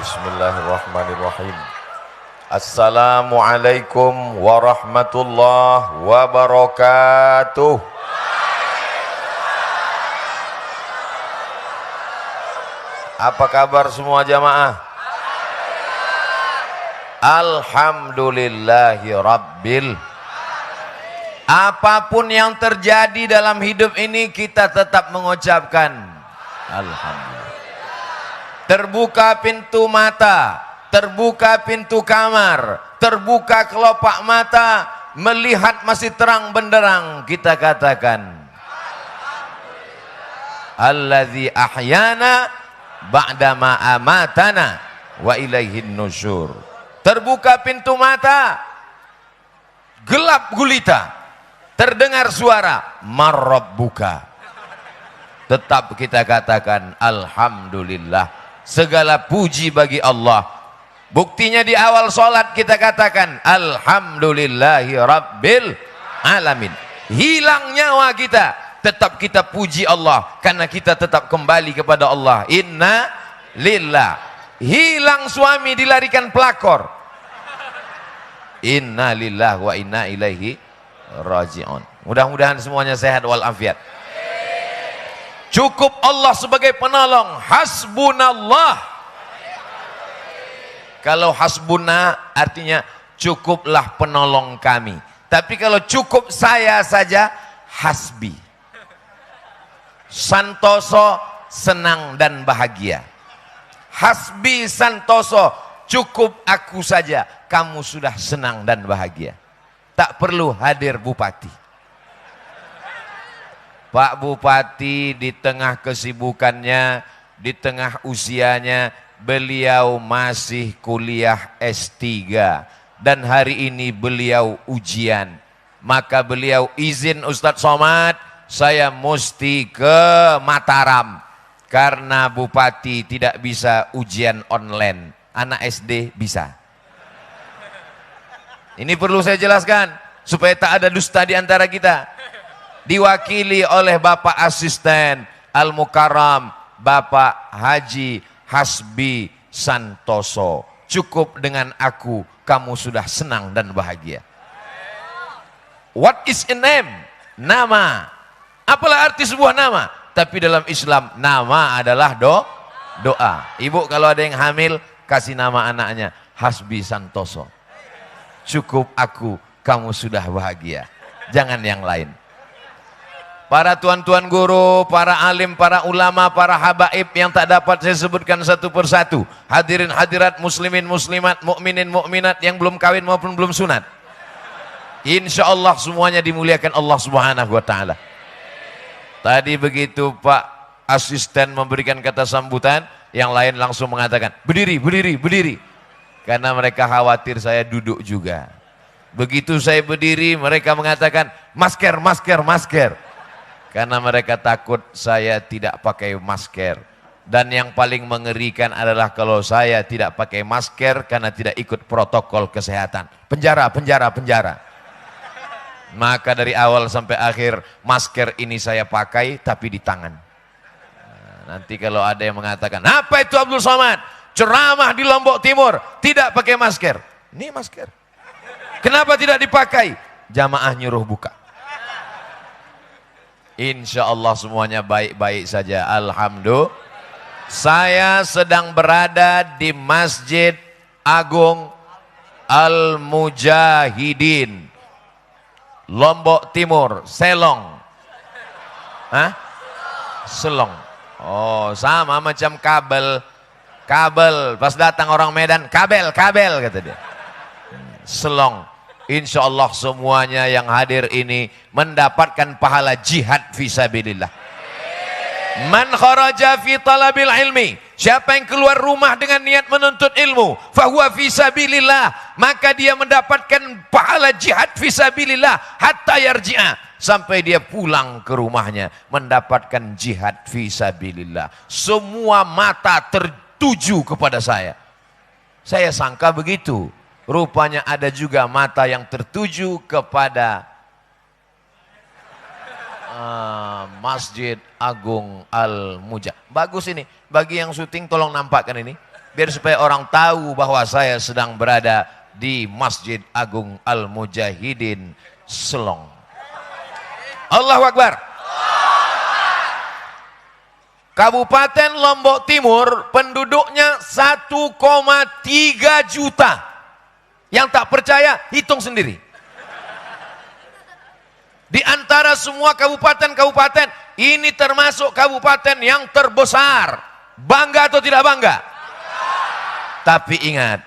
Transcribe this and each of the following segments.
Bismillahirrahmanirrahim. Assalamualaikum warahmatullahi wabarakatuh. Apa kabar semua jamaah? Alhamdulillahi rabbil. Apapun yang terjadi dalam hidup ini kita tetap mengucapkan alhamdulillah. Terbuka pintu mata, terbuka pintu kamar, terbuka kelopak mata, melihat masih terang benderang, kita katakan alladzi ahyana ba'dama amatana wa ilaihin nusyur. Terbuka pintu mata, gelap gulita, terdengar suara marrabbuka. Tetap kita katakan alhamdulillah. Segala puji bagi Allah. Buktinya di awal sholat kita katakan alhamdulillahi rabbil alamin. Hilang nyawa kita, tetap kita puji Allah, karena kita tetap kembali kepada Allah. Inna lillah. Hilang suami, dilarikan pelakor. Inna lillah wa inna ilaihi raji'un. Mudah-mudahan semuanya sehat walafiat. Cukup Allah sebagai penolong. Hasbunallah. Kalau hasbuna artinya cukuplah penolong kami. Tapi kalau cukup saya saja, hasbi. Santoso, senang dan bahagia. Hasbi santoso, cukup aku saja, kamu sudah senang dan bahagia. Tak perlu hadir bupati. Pak Bupati di tengah kesibukannya, di tengah usianya, beliau masih kuliah S3 dan hari ini beliau ujian. Maka beliau izin, Ustadz Somad, saya mesti ke Mataram karena Bupati tidak bisa ujian online. Anak SD bisa. Ini perlu saya jelaskan supaya tak ada dusta di antara kita. Diwakili oleh Bapak Asisten Al-Mukarram Bapak Haji Hasbi Santoso. Cukup dengan aku, kamu sudah senang dan bahagia. What is a name? Nama. Apalah arti sebuah nama? Tapi dalam Islam nama adalah doa. Ibu kalau ada yang hamil, kasih nama anaknya Hasbi Santoso. Cukup aku, kamu sudah bahagia. Jangan yang lain. Para tuan-tuan guru, para alim, para ulama, para habaib yang tak dapat saya sebutkan satu persatu. Hadirin hadirat, muslimin muslimat, mukminin mukminat yang belum kawin maupun belum sunat. Insya Allah semuanya dimuliakan Allah Subhanahu wa ta'ala. Tadi begitu Pak Asisten memberikan kata sambutan, yang lain langsung mengatakan berdiri, berdiri, berdiri. Karena mereka khawatir saya duduk juga. Begitu saya berdiri, mereka mengatakan masker, masker, masker. Karena mereka takut saya tidak pakai masker. Dan yang paling mengerikan adalah kalau saya tidak pakai masker karena tidak ikut protokol kesehatan. Penjara, penjara, penjara. Maka dari awal sampai akhir masker ini saya pakai tapi di tangan. Nah, nanti kalau ada yang mengatakan, apa itu Abdul Somad? Ceramah di Lombok Timur, tidak pakai masker. Ini masker. Kenapa tidak dipakai? Jamaah nyuruh buka. Insya Allah semuanya baik-baik saja. Alhamdulillah. Saya sedang berada di Masjid Agung Al-Mujahidin, Lombok Timur, Selong. Hah? Selong. Oh, sama macam kabel. Kabel. Pas datang orang Medan, kabel, kabel kata dia. Selong. Insya Allah semuanya yang hadir ini mendapatkan pahala jihad fisabilillah. Man kharaja fi talabil ilmi, siapa yang keluar rumah dengan niat menuntut ilmu, fahuwa fisabilillah, maka dia mendapatkan pahala jihad fisabilillah hatta yarji'a, sampai dia pulang ke rumahnya mendapatkan jihad fisabilillah. Semua mata tertuju kepada saya. Saya sangka begitu. Rupanya ada juga mata yang tertuju kepada Masjid Agung Al-Mujahidin. Bagus ini. Bagi yang syuting tolong nampakkan ini. Biar supaya orang tahu bahwa saya sedang berada di Masjid Agung Al-Mujahidin Selong. Allahu Akbar. Kabupaten Lombok Timur penduduknya 1,3 juta. Yang tak percaya hitung sendiri. Di antara semua kabupaten-kabupaten, ini termasuk kabupaten yang terbesar. Bangga atau tidak bangga? Tapi ingat,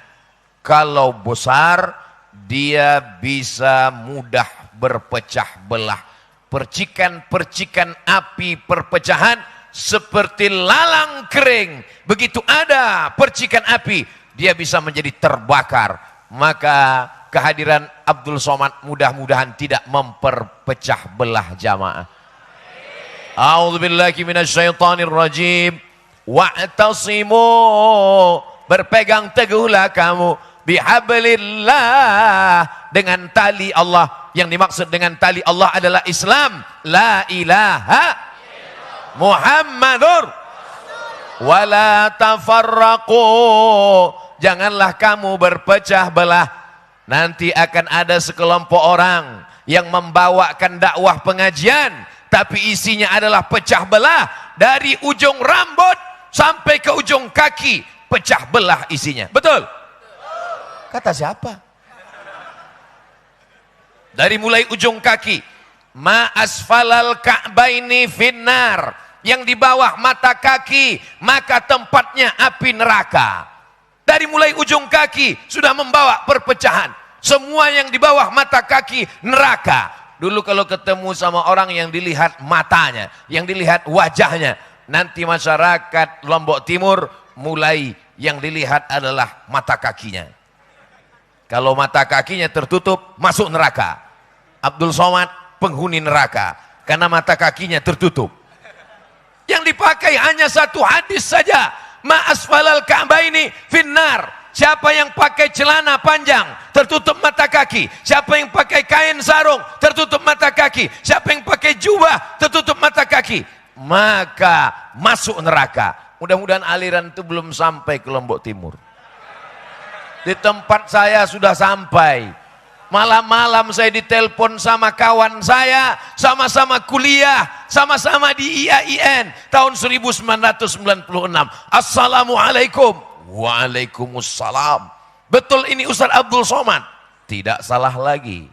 kalau besar, dia bisa mudah berpecah belah. Percikan-percikan api perpecahan seperti lalang kering. Begitu ada percikan api, dia bisa menjadi terbakar. Maka kehadiran Abdul Somad mudah-mudahan tidak memperpecah belah jamaah. A'udzubillahi minasyaitonirrajim. Wa'tasimu, berpegang teguhlah kamu bihablillah, dengan tali Allah. Yang dimaksud dengan tali Allah adalah Islam. La ilaha Muhammadur wala tafarraqu, janganlah kamu berpecah belah. Nanti akan ada sekelompok orang yang membawakan dakwah pengajian, tapi isinya adalah pecah belah. Dari ujung rambut sampai ke ujung kaki, pecah belah isinya. Betul? Kata siapa? Dari mulai ujung kaki, ma asfalal ka'baini finnar, yang di bawah mata kaki maka tempatnya api neraka. Dari mulai ujung kaki sudah membawa perpecahan. Semua yang di bawah mata kaki neraka. Dulu kalau ketemu sama orang yang dilihat matanya, yang dilihat wajahnya, nanti masyarakat Lombok Timur mulai yang dilihat adalah mata kakinya. Kalau mata kakinya tertutup, masuk neraka. Abdul Somad penghuni neraka karena mata kakinya tertutup. Yang dipakai hanya satu hadis saja, ma asfalal ka'baini finnar. Siapa yang pakai celana panjang tertutup mata kaki, siapa yang pakai kain sarung tertutup mata kaki, siapa yang pakai jubah tertutup mata kaki, maka masuk neraka. Mudah-mudahan aliran itu belum sampai ke Lombok Timur. Di tempat saya sudah sampai. Malam-malam saya ditelepon sama kawan saya, sama-sama kuliah, sama-sama di IAIN tahun 1996. Assalamualaikum. Waalaikumsalam. Betul ini Ustaz Abdul Somad? Tidak salah lagi.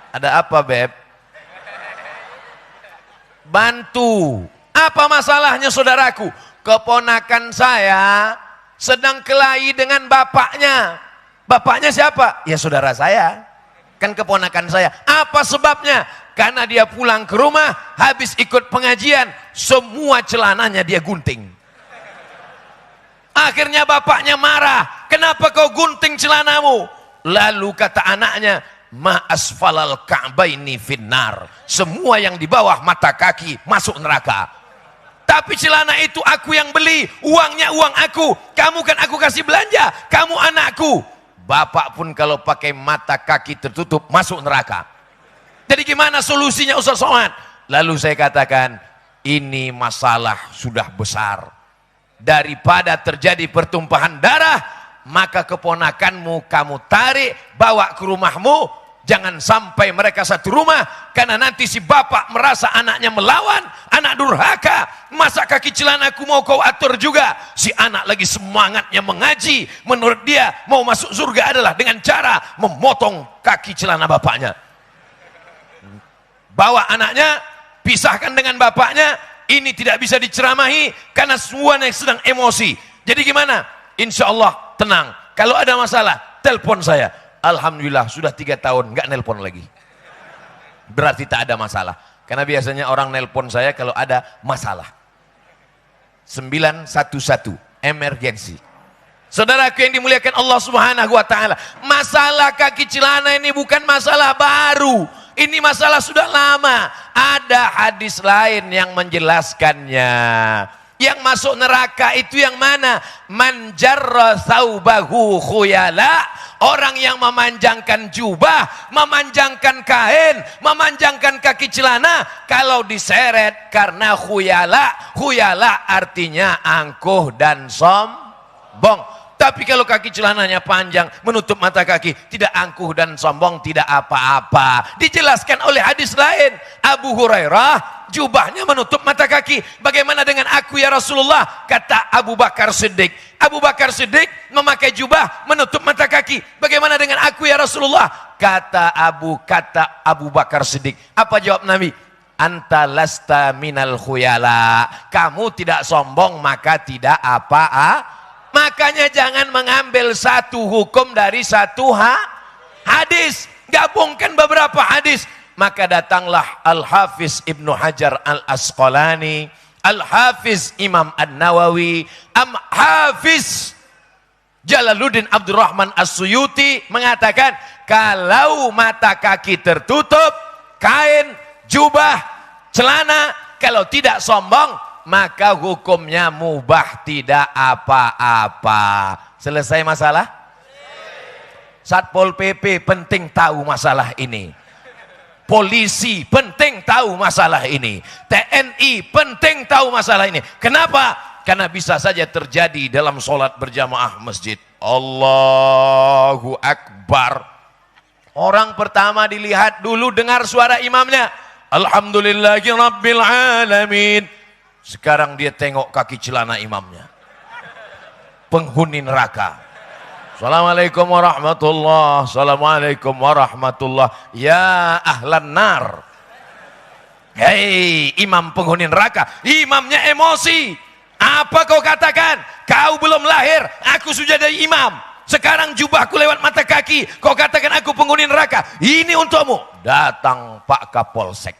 Ada apa, Beb? Bantu. Apa masalahnya saudaraku? Keponakan saya sedang kelahi dengan bapaknya. Bapaknya siapa? Ya saudara saya. Kan keponakan saya. Apa sebabnya? Karena dia pulang ke rumah, habis ikut pengajian, semua celananya dia gunting. Akhirnya bapaknya marah. Kenapa kau gunting celanamu? Lalu kata anaknya, ma asfalal ka'baini finnar. Semua yang di bawah mata kaki masuk neraka. Tapi celana itu aku yang beli, uangnya uang aku. Kamu kan aku kasih belanja, kamu anakku. Bapak pun kalau pakai mata kaki tertutup masuk neraka. Jadi gimana solusinya Ustaz Somad? Lalu saya katakan, ini masalah sudah besar. Daripada terjadi pertumpahan darah, maka keponakanmu kamu tarik, bawa ke rumahmu. Jangan sampai mereka satu rumah, karena nanti si bapak merasa anaknya melawan, anak durhaka. Masa kaki celanaku mau kau atur juga? Si anak lagi semangatnya mengaji, menurut dia mau masuk surga adalah dengan cara memotong kaki celana bapaknya. Bawa anaknya, pisahkan dengan bapaknya. Ini tidak bisa diceramahi karena semuanya sedang emosi. Jadi gimana? Insya Allah tenang. Kalau ada masalah, telepon saya. Alhamdulillah sudah 3 tahun nggak nelpon lagi. Berarti tak ada masalah. Karena biasanya orang nelpon saya kalau ada masalah. 911 emergency. Saudaraku yang dimuliakan Allah Subhanahu wa taala, masalah kaki celana ini bukan masalah baru. Ini masalah sudah lama. Ada hadis lain yang menjelaskannya. Yang masuk neraka itu yang mana? Man jarra thawbahu khuyala, orang yang memanjangkan jubah, memanjangkan kain, memanjangkan kaki celana, kalau diseret karena khuyala. Khuyala artinya angkuh dan sombong. Tapi kalau kaki celananya panjang, menutup mata kaki, tidak angkuh dan sombong, tidak apa-apa. Dijelaskan oleh hadis lain. Abu Hurairah, jubahnya menutup mata kaki. Bagaimana dengan aku ya Rasulullah? Kata Abu Bakar Siddiq. Abu Bakar Siddiq memakai jubah, menutup mata kaki. Bagaimana dengan aku ya Rasulullah? Kata Abu Bakar Siddiq. Apa jawab Nabi? Anta lasta minal khuyala. Kamu tidak sombong, maka tidak apa-apa. Makanya jangan mengambil satu hukum dari satu hadis. Gabungkan beberapa hadis. Maka datanglah Al-Hafiz Ibnu Hajar Al-Asqalani, Al-Hafiz Imam An-Nawawi, Hafiz Jalaluddin Abdurrahman As-Suyuti mengatakan, kalau mata kaki tertutup, kain, jubah, celana, kalau tidak sombong, maka hukumnya mubah, tidak apa-apa. Selesai masalah? Satpol PP penting tahu masalah ini. Polisi penting tahu masalah ini. TNI penting tahu masalah ini. Kenapa? Karena bisa saja terjadi dalam sholat berjamaah masjid. Allahu Akbar. Orang pertama dilihat dulu, dengar suara imamnya. Alhamdulillahi Rabbil Alamin. Sekarang dia tengok kaki celana imamnya. Penghuni neraka. Assalamualaikum warahmatullah. Assalamualaikum warahmatullah. Ya ahlan nar. Hei imam penghuni neraka. Imamnya emosi. Apa kau katakan? Kau belum lahir, aku sudah jadi imam. Sekarang jubahku lewat mata kaki. Kau katakan aku penghuni neraka. Ini untukmu. Datang Pak Kapolsek.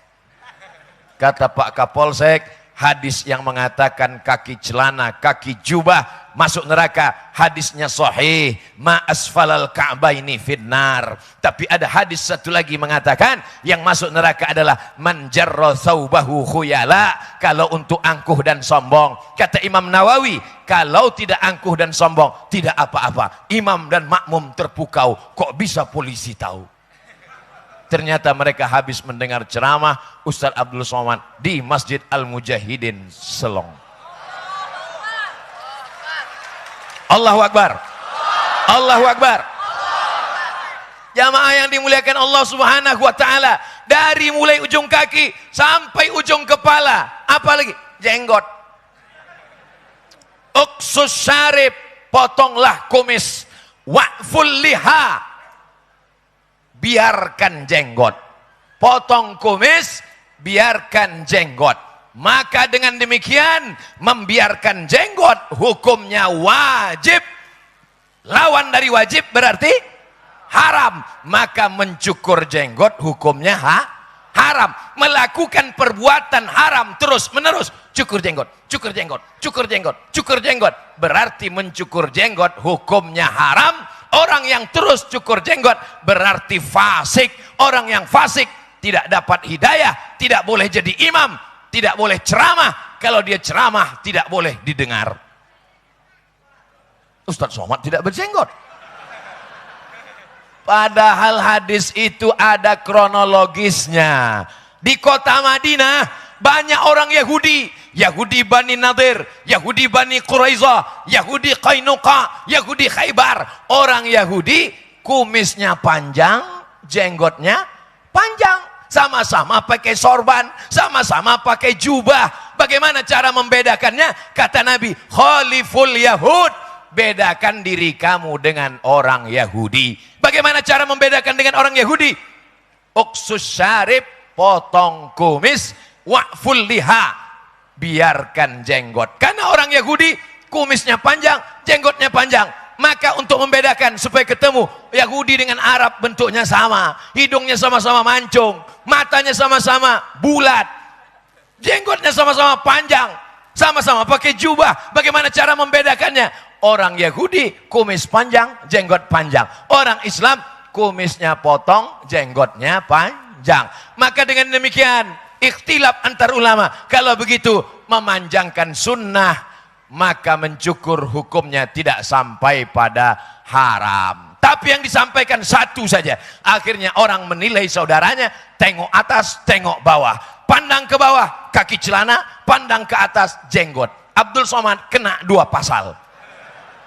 Kata Pak Kapolsek, hadis yang mengatakan kaki celana, kaki jubah masuk neraka, hadisnya sahih. Ma asfalal ka'baini finnar. Tapi ada hadis satu lagi mengatakan yang masuk neraka adalah man jarra thawbahu khuyala. Kalau untuk angkuh dan sombong. Kata Imam Nawawi, kalau tidak angkuh dan sombong, tidak apa-apa. Imam dan makmum terpukau, kok bisa polisi tahu? Ternyata mereka habis mendengar ceramah Ustaz Abdul Somad di Masjid Al-Mujahidin Selong. Allahu Akbar. Allahu Akbar. Jamaah yang dimuliakan Allah Subhanahu wa taala, dari mulai ujung kaki sampai ujung kepala, apalagi jenggot. Uqsus syarib, potonglah kumis. Wa'ful liha, biarkan jenggot. Potong kumis, biarkan jenggot. Maka dengan demikian membiarkan jenggot hukumnya wajib. Lawan dari wajib berarti haram. Maka mencukur jenggot hukumnya haram. Melakukan perbuatan haram terus menerus. Cukur jenggot, cukur jenggot, cukur jenggot, cukur jenggot. Berarti mencukur jenggot hukumnya haram. Orang yang terus cukur jenggot berarti fasik. Orang yang fasik tidak dapat hidayah, tidak boleh jadi imam, tidak boleh ceramah. Kalau dia ceramah tidak boleh didengar. Ustaz Somad tidak berjenggot. Padahal hadis itu ada kronologisnya. Di kota Madinah banyak orang Yahudi. Yahudi Bani Nadir, Yahudi Bani Quraizah, Yahudi Qainuqa, Yahudi Khaybar. Orang Yahudi kumisnya panjang, jenggotnya panjang. Sama-sama pakai sorban, sama-sama pakai jubah. Bagaimana cara membedakannya? Kata Nabi, khaliful Yahud. Bedakan diri kamu dengan orang Yahudi. Bagaimana cara membedakan dengan orang Yahudi? Uqsus syarib, potong kumis. Wa'ful liha, biarkan jenggot. Karena orang Yahudi kumisnya panjang, jenggotnya panjang. Maka untuk membedakan supaya ketemu Yahudi dengan Arab bentuknya sama, hidungnya sama-sama mancung, matanya sama-sama bulat, jenggotnya sama-sama panjang, sama-sama pakai jubah. Bagaimana cara membedakannya? Orang Yahudi kumis panjang, jenggot panjang. Orang Islam kumisnya potong, jenggotnya panjang. Maka dengan demikian ikhtilaf antar ulama. Kalau begitu memanjangkan sunnah, maka mencukur hukumnya tidak sampai pada haram. Tapi yang disampaikan satu saja. Akhirnya orang menilai saudaranya, tengok atas, tengok bawah. Pandang ke bawah, kaki celana, pandang ke atas, jenggot. Abdul Somad kena 2 pasal.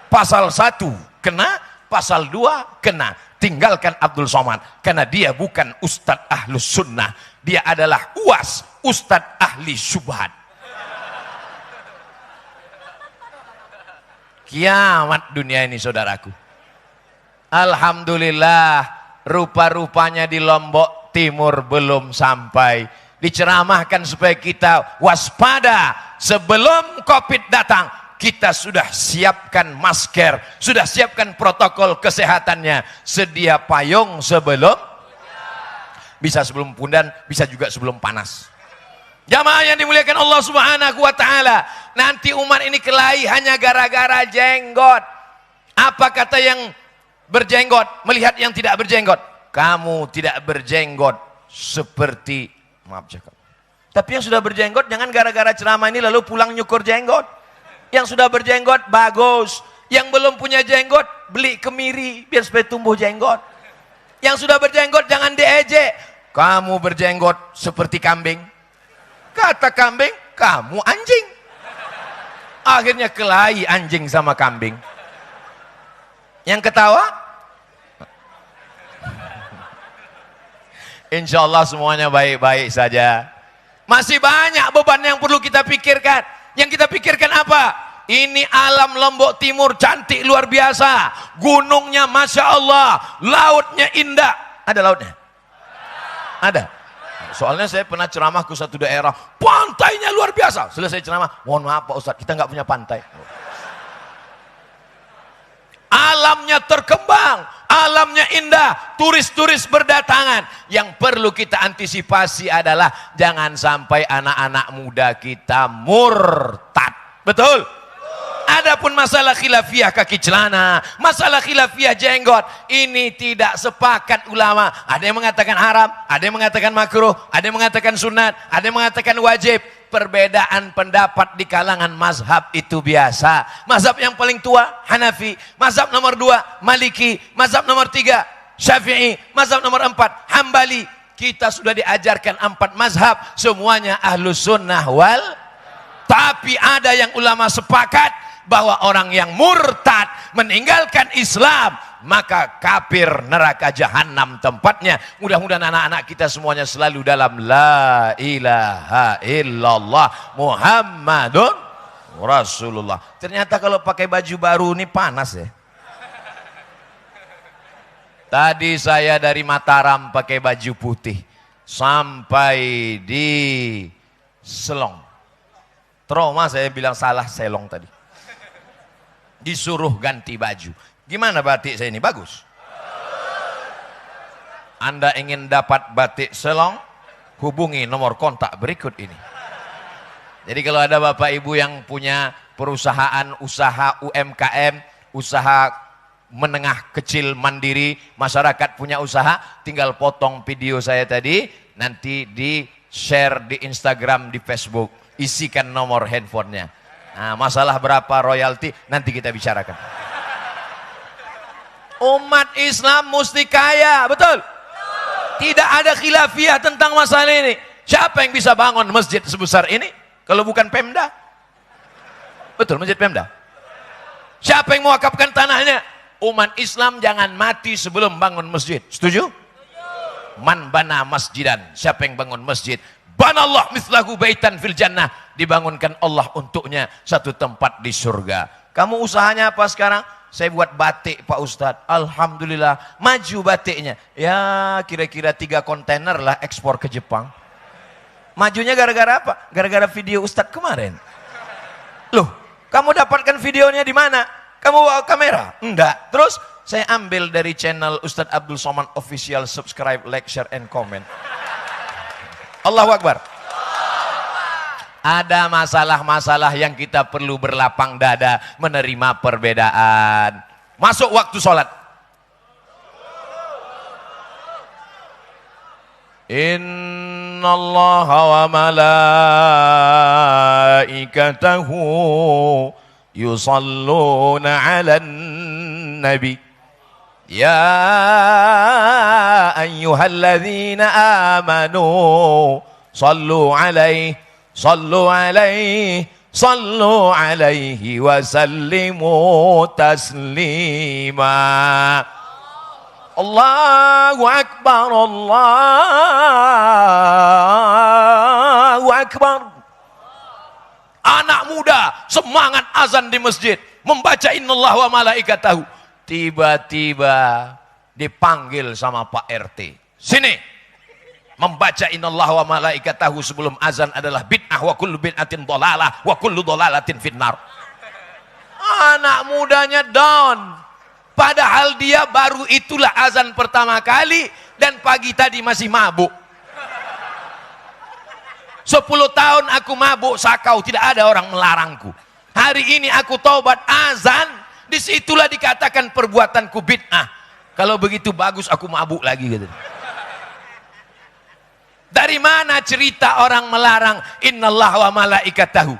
Pasal 1 kena, pasal 2 kena. Tinggalkan Abdul Somad karena dia bukan Ustadz Ahlus Sunnah, dia adalah UAS, Ustadz Ahli Syubhat. Kiamat dunia ini saudaraku. Alhamdulillah, rupa-rupanya di Lombok Timur belum sampai. Diceramahkan supaya kita waspada sebelum COVID datang. Kita sudah siapkan masker, sudah siapkan protokol kesehatannya, sedia payung sebelum, bisa sebelum pundan, bisa juga sebelum panas. Jamaah yang dimuliakan Allah Subhanahu wa taala, nanti umat ini kelahi hanya gara-gara jenggot. Apa kata yang berjenggot melihat yang tidak berjenggot? Kamu tidak berjenggot seperti, maaf cakap. Tapi yang sudah berjenggot jangan gara-gara ceramah ini lalu pulang nyukur jenggot. Yang sudah berjenggot bagus, yang belum punya jenggot beli kemiri biar supaya tumbuh jenggot. Yang sudah berjenggot jangan diejek. Kamu berjenggot seperti kambing. Kata kambing, kamu anjing. Akhirnya kelahi anjing sama kambing. Yang ketawa? Insya Allah semuanya baik-baik saja. Masih banyak beban yang perlu kita pikirkan. Yang kita pikirkan apa? Ini alam Lombok Timur cantik luar biasa. Gunungnya Masya Allah. Lautnya indah. Ada lautnya? Ada. Soalnya saya pernah ceramah ke satu daerah. Pantainya luar biasa. Selesai ceramah. Mohon maaf Pak Ustadz, kita nggak punya pantai. Alamnya terkembang, alamnya indah, turis-turis berdatangan. Yang perlu kita antisipasi adalah jangan sampai anak-anak muda kita murtad. Betul? Adapun masalah khilafiyah kaki celana, masalah khilafiyah jenggot, ini tidak sepakat ulama. Ada yang mengatakan haram, ada yang mengatakan makruh, ada yang mengatakan sunat, ada yang mengatakan wajib. Perbedaan pendapat di kalangan mazhab itu biasa. Mazhab yang paling tua Hanafi, mazhab nomor 2 Maliki, mazhab nomor 3 Syafi'i, mazhab nomor 4 Hambali. Kita sudah diajarkan 4 mazhab, semuanya Ahlus Sunnah wal. Tapi ada yang ulama sepakat bahwa orang yang murtad meninggalkan Islam maka kafir, neraka jahanam tempatnya. Mudah-mudahan anak-anak kita semuanya selalu dalam la ilaha illallah Muhammadun Rasulullah. Ternyata kalau pakai baju baru ini panas ya. Tadi saya dari Mataram pakai baju putih sampai di Selong. Trauma saya bilang salah Selong tadi. Disuruh ganti baju. Gimana batik saya ini? Bagus. Anda ingin dapat batik Selong? Hubungi nomor kontak berikut ini. Jadi kalau ada bapak ibu yang punya perusahaan, usaha UMKM, usaha menengah kecil mandiri, masyarakat punya usaha, tinggal potong video saya tadi, nanti di share di Instagram, di Facebook, isikan nomor handphonenya. Nah, masalah berapa royalti nanti kita bicarakan. Umat Islam mesti kaya, betul? Tidak ada khilafiyah tentang masalah ini. Siapa yang bisa bangun masjid sebesar ini kalau bukan Pemda? Betul, masjid Pemda. Siapa yang mewakafkan tanahnya? Umat Islam jangan mati sebelum bangun masjid. Setuju? Man bana masjidan. Siapa yang bangun masjid? Banallah mislahu baitan fil jannah. Dibangunkan Allah untuknya satu tempat di surga. Kamu usahanya apa sekarang? Saya buat batik Pak Ustadz. Alhamdulillah maju batiknya. Ya kira-kira 3 kontainer lah ekspor ke Jepang. Majunya gara-gara apa? Gara-gara video Ustadz kemarin. Loh, kamu dapatkan videonya di mana? Kamu bawa kamera? Enggak. Terus saya ambil dari channel Ustadz Abdul Somad Official. Subscribe, like, share, and comment. Allahu Akbar. Ada masalah-masalah yang kita perlu berlapang dada menerima perbedaan. Masuk waktu sholat. Innallaha wa malaikatahu yusalluna 'alan nabi. Ya ayyuhalladzina amanu sallu alaihi sallu alaihi wa sallimu taslima. Allahu akbar, Allahu akbar. Anak muda semangat azan di masjid, membaca innallaha wa malaikatahu. Tiba-tiba dipanggil sama Pak RT. Sini. Membaca innallaha wa malaikatahu sebelum azan adalah bid'ah, wa kullu bid'atin dhalalah wa kullu dhalalatin finnar. Anak mudanya down. Padahal dia baru itulah azan pertama kali dan pagi tadi masih mabuk. 10 tahun aku mabuk sakau, tidak ada orang melarangku. Hari ini aku taubat azan, disitulah dikatakan perbuatanku bid'ah. Kalau begitu bagus aku mabuk lagi gitu. Dari mana cerita orang melarang innallaha wa malaikatahu?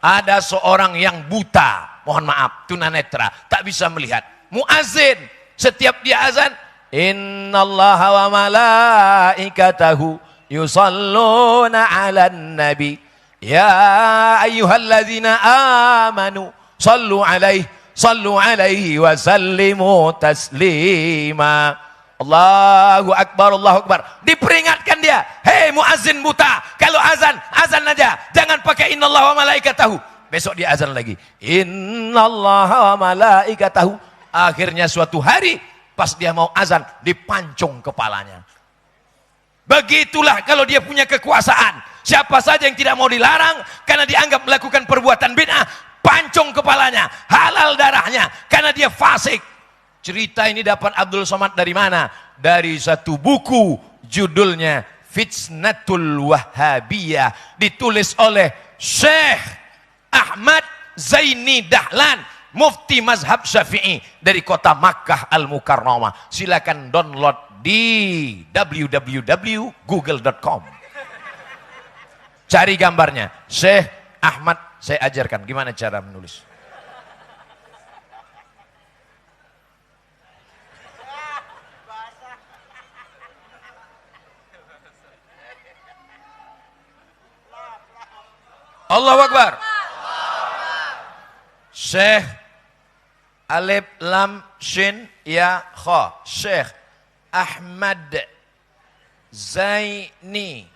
Ada seorang yang buta, mohon maaf, tunanetra, tak bisa melihat. Muazin, setiap dia azan, innallaha wa malaikatahu yusalluna 'alan nabi ya ayyuhalladzina amanu sallu alaihi wa sallimu taslima. Allahu akbar, Allahu akbar. Diperingatkan dia, hei muazin buta, kalau azan aja, jangan pakai innallaha wa malaikatahu. Besok dia azan lagi, innallaha wa malaikatahu. Akhirnya suatu hari pas dia mau azan dipancung kepalanya. Begitulah kalau dia punya kekuasaan. Siapa saja yang tidak mau dilarang karena dianggap melakukan perbuatan bid'ah, pancung kepalanya, halal darahnya karena dia fasik. Cerita ini dapat Abdul Somad dari mana? Dari satu buku judulnya Fitnatul Wahhabiyah, ditulis oleh Syekh Ahmad Zaini Dahlan, mufti mazhab Syafi'i dari kota Makkah Al-Mukarramah. Silakan download di www.google.com. Cari gambarnya. Syekh Ahmad, saya ajarkan gimana cara menulis. Allahu Akbar. Syekh Alif Lam Shin Ya Kha, Syekh Ahmad Zaini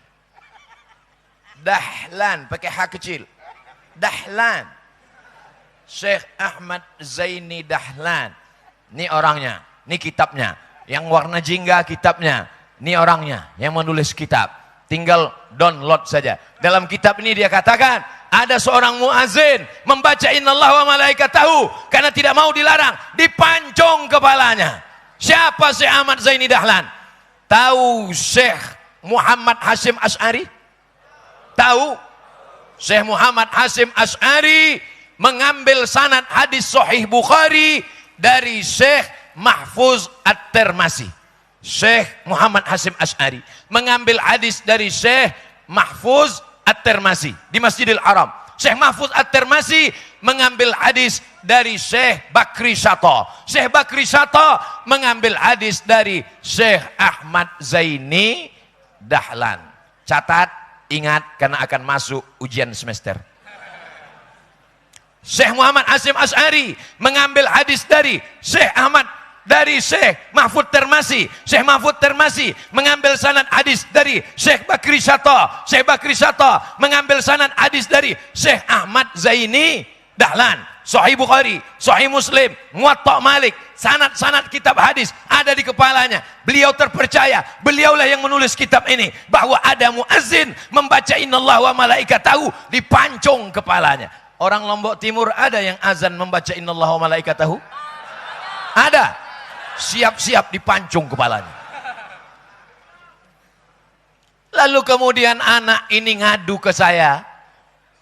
Dahlan, pakai H kecil, Dahlan. Syekh Ahmad Zaini Dahlan. Ini orangnya, ini kitabnya. Yang warna jingga kitabnya. Ini orangnya yang menulis kitab. Tinggal download saja. Dalam kitab ini dia katakan, ada seorang muazin membaca innallaha wa malaikatahu karena tidak mau dilarang, dipancung kepalanya. Siapa Syekh Ahmad Zaini Dahlan? Tahu Syekh Muhammad Hasyim Asy'ari? Tahu? Syekh Muhammad Hasyim Asy'ari mengambil sanad hadis Sahih Bukhari dari Syekh Mahfuz At-Tirmidzi. Syekh Muhammad Hasyim Asy'ari mengambil hadis dari Syekh Mahfuz At-Tirmidzi di Masjidil Haram. Syekh Mahfuz At-Tirmidzi mengambil hadis dari Syekh Bakri Syato. Syekh Bakri Syato mengambil hadis dari Syekh Ahmad Zaini Dahlan. Catat, ingat, karena akan masuk ujian semester. Syekh Muhammad Hasyim Asy'ari mengambil hadis dari Syekh Mahfuz Tirmidzi. Syekh Mahfuz Tirmidzi mengambil sanad hadis dari Syekh Bakri Syato. Syekh Bakri Syato mengambil sanad hadis dari Syekh Ahmad Zaini Dahlan. Sahih Bukhari, Sahih Muslim, Muwatta Malik, sanad-sanad kitab hadis ada di kepalanya. Beliau terpercaya, beliaulah yang menulis kitab ini, bahwa ada muazin membaca innallaha wa malaikatahu, dipancung kepalanya. Orang Lombok Timur ada yang azan membaca innallaha wa malaikatahu? Ada. Siap-siap dipancung kepalanya. Lalu kemudian anak ini ngadu ke saya.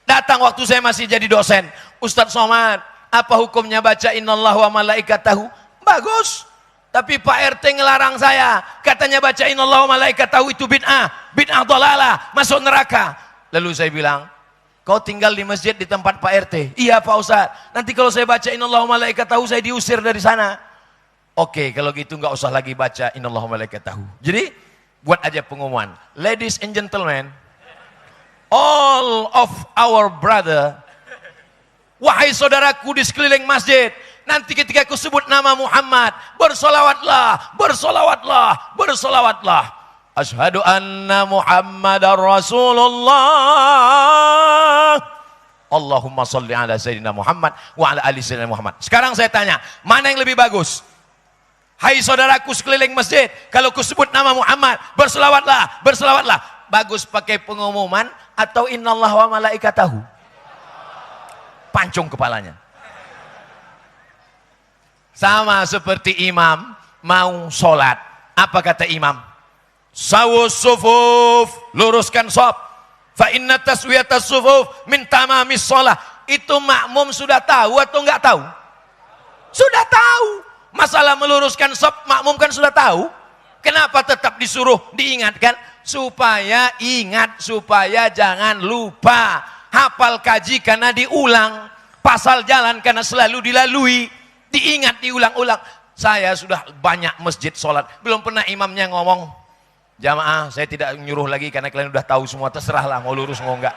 Datang waktu saya masih jadi dosen. Ustadz Somad, apa hukumnya baca innallaha wa malaikatahu? Bagus. Tapi Pak RT ngelarang saya. Katanya baca innallaha wa malaikatahu itu bid'ah. Bid'ah dhalalah, masuk neraka. Lalu saya bilang, kau tinggal di masjid di tempat Pak RT? Iya Pak Ustadz. Nanti kalau saya baca innallaha wa malaikatahu, saya diusir dari sana. Oke, kalau gitu nggak usah lagi baca innallaha wa malaikatahu. Jadi buat aja pengumuman, ladies and gentlemen, all of our brother Wahai saudaraku di sekeliling masjid, nanti ketika aku sebut nama Muhammad, bersolawatlah, bersolawatlah, bersolawatlah. Asyhadu anna Muhammadar Rasulullah. Allahumma salli ala Sayyidina Muhammad wa ala ali Sayyidina Muhammad. Sekarang saya tanya, mana yang lebih bagus? Hai saudaraku sekeliling masjid, kalau ku sebut nama Muhammad, berselawatlah, berselawatlah. Bagus pakai pengumuman atau innallaha wa malaikatahu? Pancung kepalanya. Sama seperti imam mau sholat. Apa kata imam? Sawus sufuf, luruskan shaf. Fa inna taswiyatas sufuf min tamamis shalah. Itu makmum sudah tahu atau enggak tahu? Sudah tahu. Masalah meluruskan shaf makmum kan sudah tahu. Kenapa tetap disuruh diingatkan? Supaya ingat, supaya jangan lupa. Hafal kaji karena diulang. Pasal jalan karena selalu dilalui. Diingat, diulang-ulang. Saya sudah banyak masjid sholat. Belum pernah imamnya ngomong, jamaah saya tidak nyuruh lagi karena kalian udah tahu semua, terserahlah mau lurus mau enggak.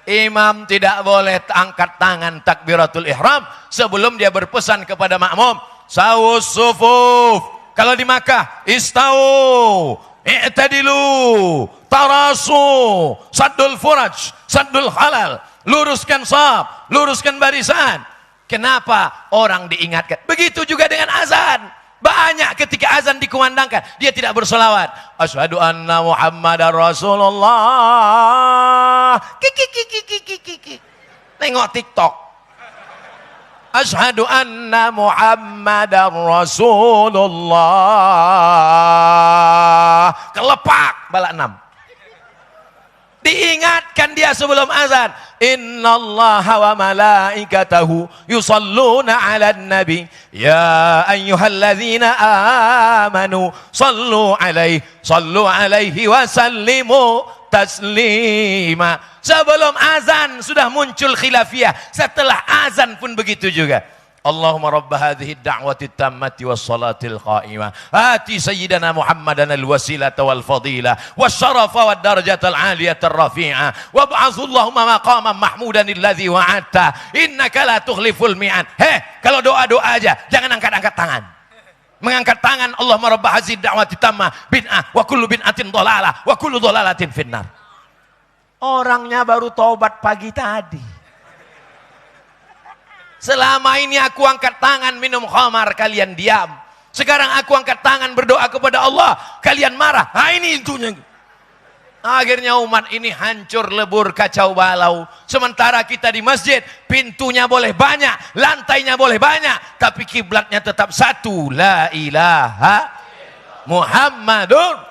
Imam tidak boleh angkat tangan takbiratul ihram sebelum dia berpesan kepada makmum, sawus sufuf. Kalau di Makkah, istau, i'tadilu, tarasu, saddul furaj, saddul halal, luruskan shaf, luruskan barisan. Kenapa orang diingatkan? Begitu juga dengan azan. Banyak ketika azan dikumandangkan, dia tidak bersolawat. Asyhadu anna Muhammadar Rasulullah. Kiki. Tengok TikTok. Asyhadu anna Muhammadar Rasulullah. Kelepak bala 6. Diingatkan dia sebelum azan. Innallaha wa malaikatahu yusalluna 'alan nabi ya ayyuhalladzina amanu sallu alaihi wa sallimu taslima. Sebelum azan sudah muncul khilafiyah, setelah azan pun begitu juga. Allahumma rabb hadhihi ad-da'wati at-tammati was-salatil qa'imah ati sayyidana Muhammadan al-wasilata wal fadilah wasyarafa wad-darajatal 'aliyatar rafi'ah wab'athu Allahumma maqaman mahmudan alladzi wa'adta innaka la tukhliful mi'ad. Kalau doa-doa aja jangan angkat-angkat tangan. Mengangkat tangan Allahumma rabb hadhihi ad-da'wati tammah bid'ah wa kullu bid'atin dhalalah wa kullu dhalalatin finnar. Orangnya baru taubat pagi tadi. Selama ini aku angkat tangan minum khamar, kalian diam. Sekarang aku angkat tangan berdoa kepada Allah, kalian marah. Nah ini intinya. Akhirnya umat ini hancur lebur kacau balau. Sementara kita di masjid, pintunya boleh banyak, lantainya boleh banyak, tapi kiblatnya tetap satu. La ilaha Muhammadun.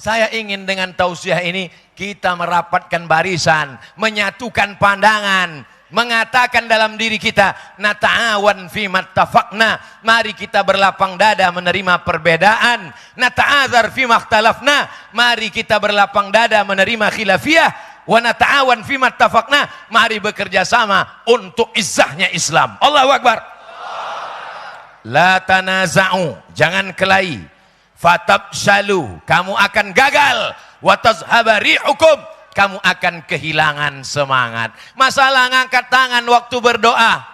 Saya ingin dengan tausiah ini kita merapatkan barisan, menyatukan pandangan, mengatakan dalam diri kita, nata'awan fi mattafaqna, mari kita berlapang dada menerima perbedaan, nata'adzar fi makhtalafna, mari kita berlapang dada menerima khilafiyah, wa nata'awan fi mattafaqna, mari bekerja sama untuk izzahnya Islam. Allahu Akbar. La tanaza'u, jangan kelahi, fatabshalu, kamu akan gagal, wa tazhaba rihukum, kamu akan kehilangan semangat. Masalah ngangkat tangan waktu berdoa,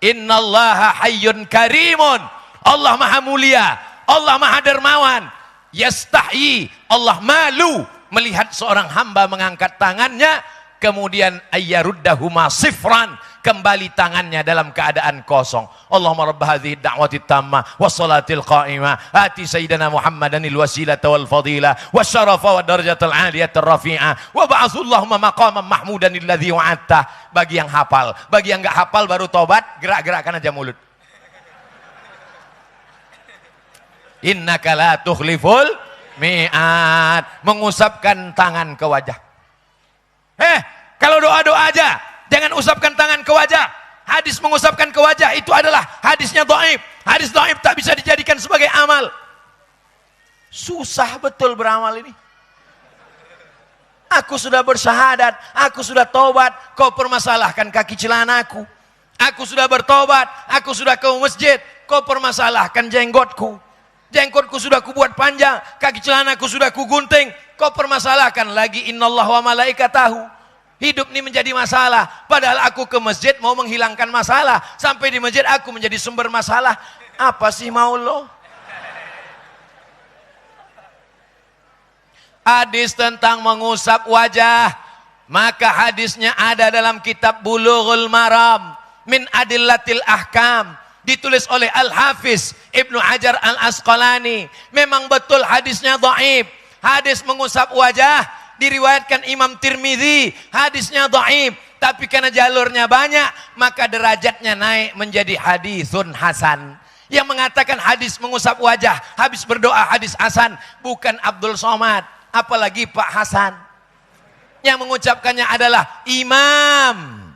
innallaha hayyun karimun, Allah maha mulia, Allah maha dermawan, yastahyi, Allah malu melihat seorang hamba mengangkat tangannya kemudian ayyaruddahuma sifran, kembali tangannya dalam keadaan kosong. Allahumma rabb hadhihi ad-da'wati at-tammah was-salatil qa'imah ati sayyidina Muhammadanil wasilata wal fadilah wasyarafa wad darajatal 'aliyatar rafi'ah wa ba'athu Allahumma maqaman mahmudanil ladzi wa'adta. Bagi yang hafal, bagi yang enggak hafal baru tobat, gerak-gerakkan aja mulut. Innaka la tukhliful mi'ad, mengusapkan tangan ke wajah. Kalau doa-doa aja jangan usapkan tangan ke wajah. Hadis mengusapkan ke wajah itu adalah hadisnya dhaif. Hadis dhaif tak bisa dijadikan sebagai amal. Susah betul beramal ini. Aku sudah bersyahadat, aku sudah tobat, kau permasalahkan kaki celanaku. Aku sudah bertobat, aku sudah ke masjid, kau permasalahkan jenggotku. Jenggotku sudah kubuat panjang, kaki celanaku sudah kugunting. Kau permasalahkan lagi innallaha wa malaikatahu. Hidup ini menjadi masalah. Padahal aku ke masjid mau menghilangkan masalah. Sampai di masjid aku menjadi sumber masalah. Apa sih mau lo? Hadis tentang mengusap wajah, maka hadisnya ada dalam kitab Bulughul Maram min Adillatil Ahkam, ditulis oleh Al-Hafiz Ibnu Hajar Al-Asqalani. Memang betul hadisnya dhaif. Hadis mengusap wajah diriwayatkan Imam Tirmidzi, hadisnya dhaif, tapi karena jalurnya banyak maka derajatnya naik menjadi hadisun hasan. Yang mengatakan hadis mengusap wajah habis berdoa hadis hasan bukan Abdul Somad, apalagi Pak Hasan. Yang mengucapkannya adalah Imam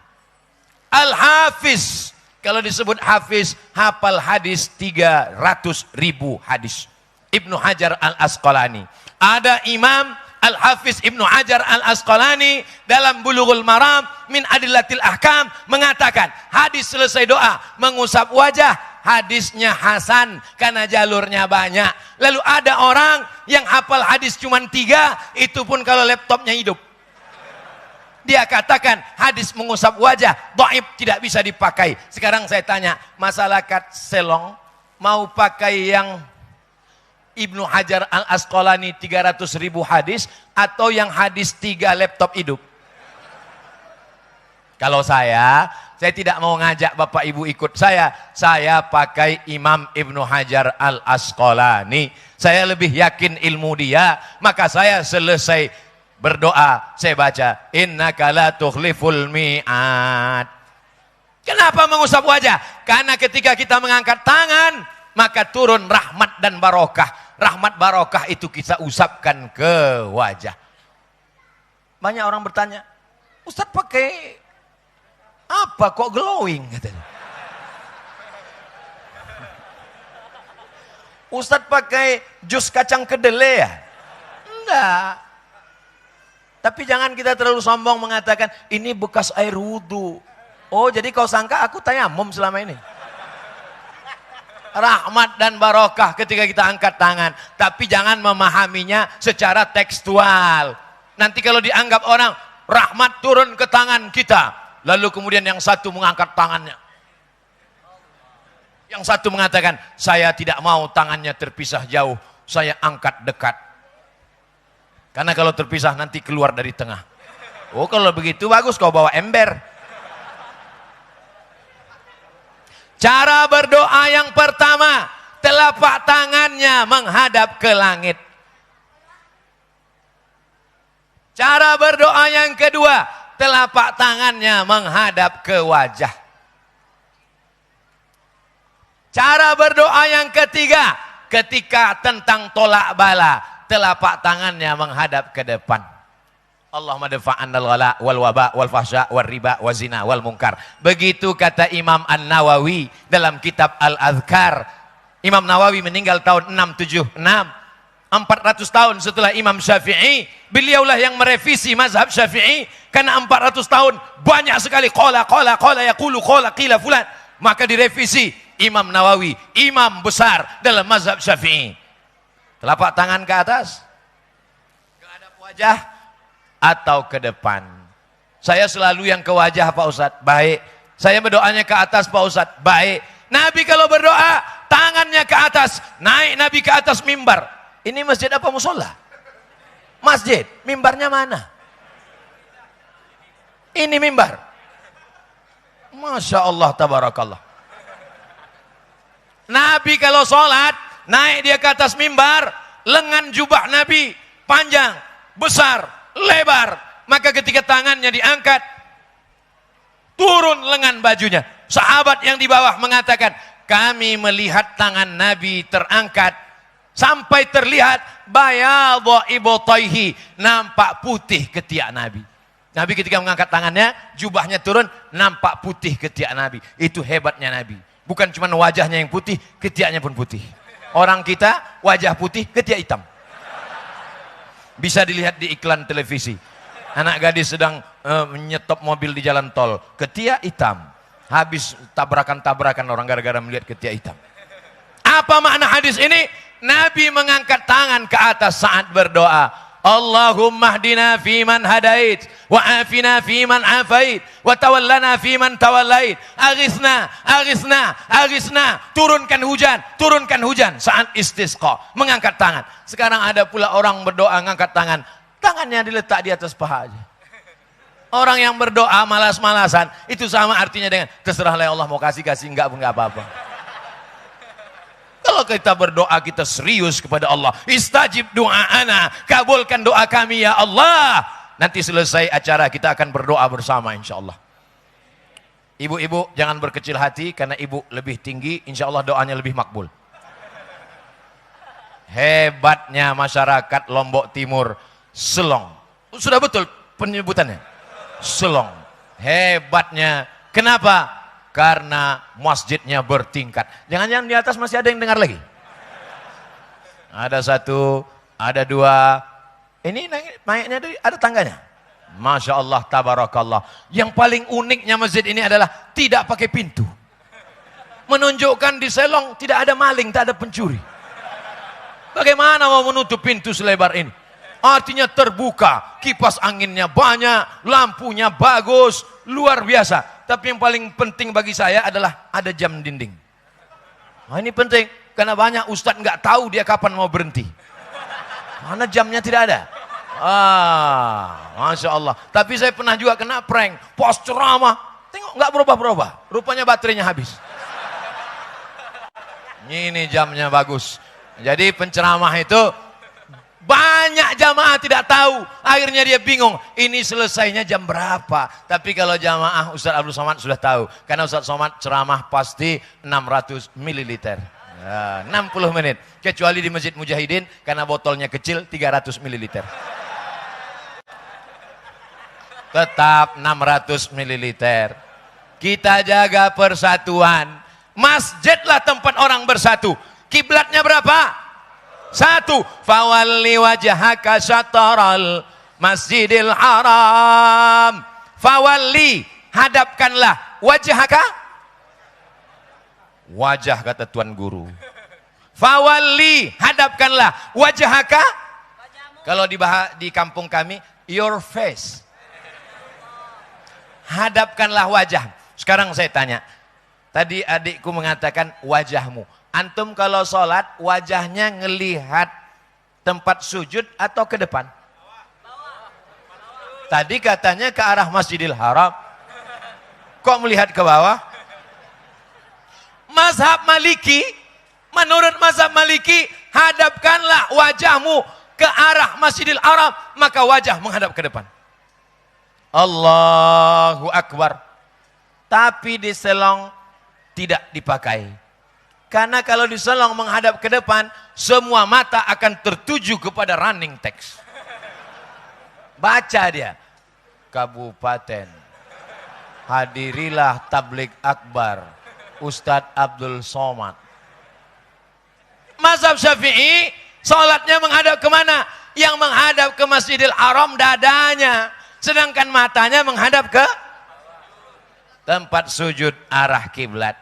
Al-Hafiz. Kalau disebut Hafiz, hafal hadis 300.000 hadis. Ibnu Hajar Al-Asqalani. Ada Imam Al-Hafiz Ibnu Hajar Al-Asqalani dalam Bulughul Maram min Adillatil Ahkam mengatakan hadis selesai doa mengusap wajah, hadisnya hasan karena jalurnya banyak. Lalu ada orang yang hafal hadis cuma 3, itu pun kalau laptopnya hidup. Dia katakan hadis mengusap wajah dhaif, tidak bisa dipakai. Sekarang saya tanya, masyarakat Selong mau pakai yang Ibnu Hajar Al-Asqalani 300.000 hadis atau yang hadis 3 laptop hidup? Kalau saya tidak mau ngajak Bapak Ibu ikut saya pakai Imam Ibnu Hajar Al-Asqalani. Saya lebih yakin ilmu dia, maka saya selesai berdoa, saya baca innaka la tukhliful mi'ad. Kenapa mengusap wajah? Karena ketika kita mengangkat tangan maka turun rahmat dan barokah. Rahmat barokah itu kita usapkan ke wajah. Banyak orang bertanya, Ustadz pakai apa kok glowing? Katanya. Ustadz pakai jus kacang kedelai ya? Enggak. Tapi jangan kita terlalu sombong mengatakan ini bekas air wudhu. Oh, jadi kau sangka aku tayamum selama ini? Rahmat dan barokah ketika kita angkat tangan, tapi jangan memahaminya secara tekstual. Nanti kalau dianggap orang rahmat turun ke tangan kita, lalu kemudian yang satu mengangkat tangannya, yang satu mengatakan saya tidak mau tangannya terpisah jauh, saya angkat dekat, karena kalau terpisah nanti keluar dari tengah. Oh, kalau begitu bagus kau bawa ember. Cara berdoa yang pertama, telapak tangannya menghadap ke langit. Cara berdoa yang kedua, telapak tangannya menghadap ke wajah. Cara berdoa yang ketiga, ketika tentang tolak bala, telapak tangannya menghadap ke depan. Allahumma dafa'annal ghala wal waba wal fahsya wal riba wal zina wal munkar. Begitu kata Imam An-Nawawi dalam kitab Al-Adhkar. Imam Nawawi meninggal tahun 676. 400 tahun setelah Imam Syafi'i. Beliaulah yang merevisi mazhab Syafi'i. Karena 400 tahun banyak sekali qala yaqulu qala qila fulan. Maka direvisi Imam Nawawi, imam besar dalam mazhab Syafi'i. Telapak tangan ke atas, menghadap wajah atau ke depan. Saya selalu yang ke wajah Pak Ustadz, baik. Saya berdoanya ke atas Pak Ustadz, baik. Nabi kalau berdoa tangannya ke atas, naik Nabi ke atas mimbar. Ini masjid apa musola? Masjid, mimbarnya mana? Ini mimbar. Masya Allah tabarakallah. Nabi kalau sholat naik dia ke atas mimbar, lengan jubah Nabi panjang, besar, lebar. Maka ketika tangannya diangkat, turun lengan bajunya. Sahabat yang di bawah mengatakan, kami melihat tangan Nabi terangkat sampai terlihat bayadha ibtaihi, nampak putih ketiak Nabi. Nabi ketika mengangkat tangannya, jubahnya turun, nampak putih ketiak Nabi. Itu hebatnya Nabi. Bukan cuma wajahnya yang putih, ketiaknya pun putih. Orang kita wajah putih, ketiak hitam. Bisa dilihat di iklan televisi. Anak gadis sedang menyetop mobil di jalan tol, ketiak hitam. Habis tabrakan-tabrakan orang gara-gara melihat ketiak hitam. Apa makna hadis ini? Nabi mengangkat tangan ke atas saat berdoa. Allahumma hdina fiman hadait wa afina fiman afait wa tawallana fiman tawallait. Aghithna, turunkan hujan saat istisqa, mengangkat tangan. Sekarang ada pula orang berdoa ngangkat tangan, tangannya diletak di atas paha aja. Orang yang berdoa malas-malasan itu sama artinya dengan terserahlah Allah mau kasih enggak pun enggak apa-apa. Kalau kita berdoa kita serius kepada Allah, istajib doa'ana, kabulkan doa kami ya Allah. Nanti selesai acara kita akan berdoa bersama insyaallah. Ibu-ibu jangan berkecil hati karena ibu lebih tinggi, insyaallah doanya lebih makbul. Hebatnya masyarakat Lombok Timur, Selong. Sudah betul penyebutannya? Selong. Hebatnya. Kenapa? Karena masjidnya bertingkat. Jangan-jangan di atas masih ada yang dengar lagi? Ada satu, ada dua. Ini naiknya ada tangganya. Masya Allah, tabarakallah. Yang paling uniknya masjid ini adalah tidak pakai pintu. Menunjukkan di Selong tidak ada maling, tak ada pencuri. Bagaimana mau menutup pintu selebar ini? Artinya terbuka, kipas anginnya banyak, lampunya bagus, luar biasa. Tapi yang paling penting bagi saya adalah ada jam dinding. Nah, ini penting karena banyak ustadz nggak tahu dia kapan mau berhenti. Mana jamnya tidak ada. Masya Allah. Tapi saya pernah juga kena prank, pos ceramah, tengok nggak berubah-berubah. Rupanya baterainya habis. Ini jamnya bagus. Jadi penceramah itu banyak jamaah tidak tahu, akhirnya dia bingung, ini selesainya jam berapa. Tapi kalau jamaah Ustaz Abdul Somad sudah tahu, karena Ustaz Somad ceramah pasti 600 ml, ya, 60 menit. Kecuali di Masjid Mujahidin, karena botolnya kecil 300 ml. Tetap 600 ml. Kita jaga persatuan. Masjidlah tempat orang bersatu. Kiblatnya berapa? Satu, fawalli wajhaka syatral masjidil haram. Fawalli, hadapkanlah wajhaka. Wajah kata tuan guru. Fawalli, hadapkanlah wajhaka. Kalau di kampung kami, your face. Hadapkanlah wajah. Sekarang saya tanya. Tadi adikku mengatakan wajahmu. Antum kalau sholat wajahnya ngelihat tempat sujud atau ke depan? Tadi katanya ke arah Masjidil Haram. Kok melihat ke bawah? Mazhab Maliki, menurut mazhab Maliki, hadapkanlah wajahmu ke arah Masjidil Haram, maka wajah menghadap ke depan. Allahu Akbar. Tapi di Selong tidak dipakai. Karena kalau di Selong menghadap ke depan, semua mata akan tertuju kepada running text. Baca dia. Kabupaten, hadirilah tablik akbar Ustadz Abdul Somad. Mazhab Syafi'i, sholatnya menghadap kemana? Yang menghadap ke Masjidil Haram dadanya. Sedangkan matanya menghadap ke tempat sujud arah kiblat.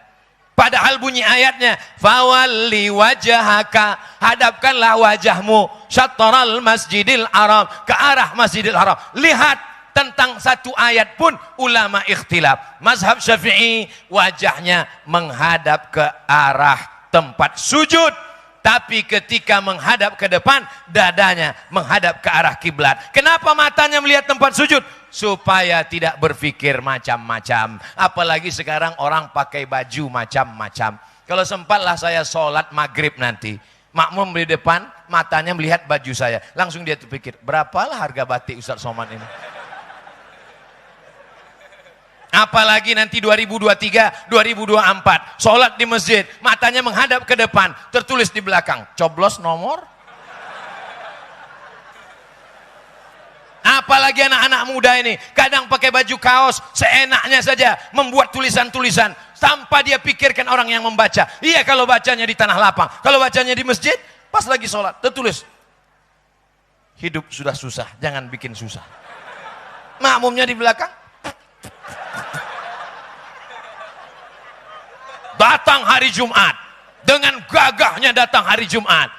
Padahal bunyi ayatnya, fawalli wajhaka, hadapkanlah wajahmu syatral masjidil haram, ke arah Masjidil Haram. Lihat, tentang satu ayat pun ulama ikhtilaf. Mazhab Syafi'i wajahnya menghadap ke arah tempat sujud, tapi ketika menghadap ke depan, dadanya menghadap ke arah kiblat. Kenapa matanya melihat tempat sujud? Supaya tidak berpikir macam-macam. Apalagi sekarang orang pakai baju macam-macam. Kalau sempatlah saya sholat maghrib nanti, makmum di depan, matanya melihat baju saya. Langsung dia terpikir, berapalah harga batik Ustaz Somad ini? Apalagi nanti 2023, 2024, sholat di masjid, matanya menghadap ke depan, tertulis di belakang, coblos nomor. Apalagi anak-anak muda ini, kadang pakai baju kaos, seenaknya saja, membuat tulisan-tulisan, tanpa dia pikirkan orang yang membaca. Iya kalau bacanya di tanah lapang, kalau bacanya di masjid, pas lagi sholat, tertulis, hidup sudah susah, jangan bikin susah. Makmumnya di belakang, datang hari Jumat, dengan gagahnya datang hari Jumat,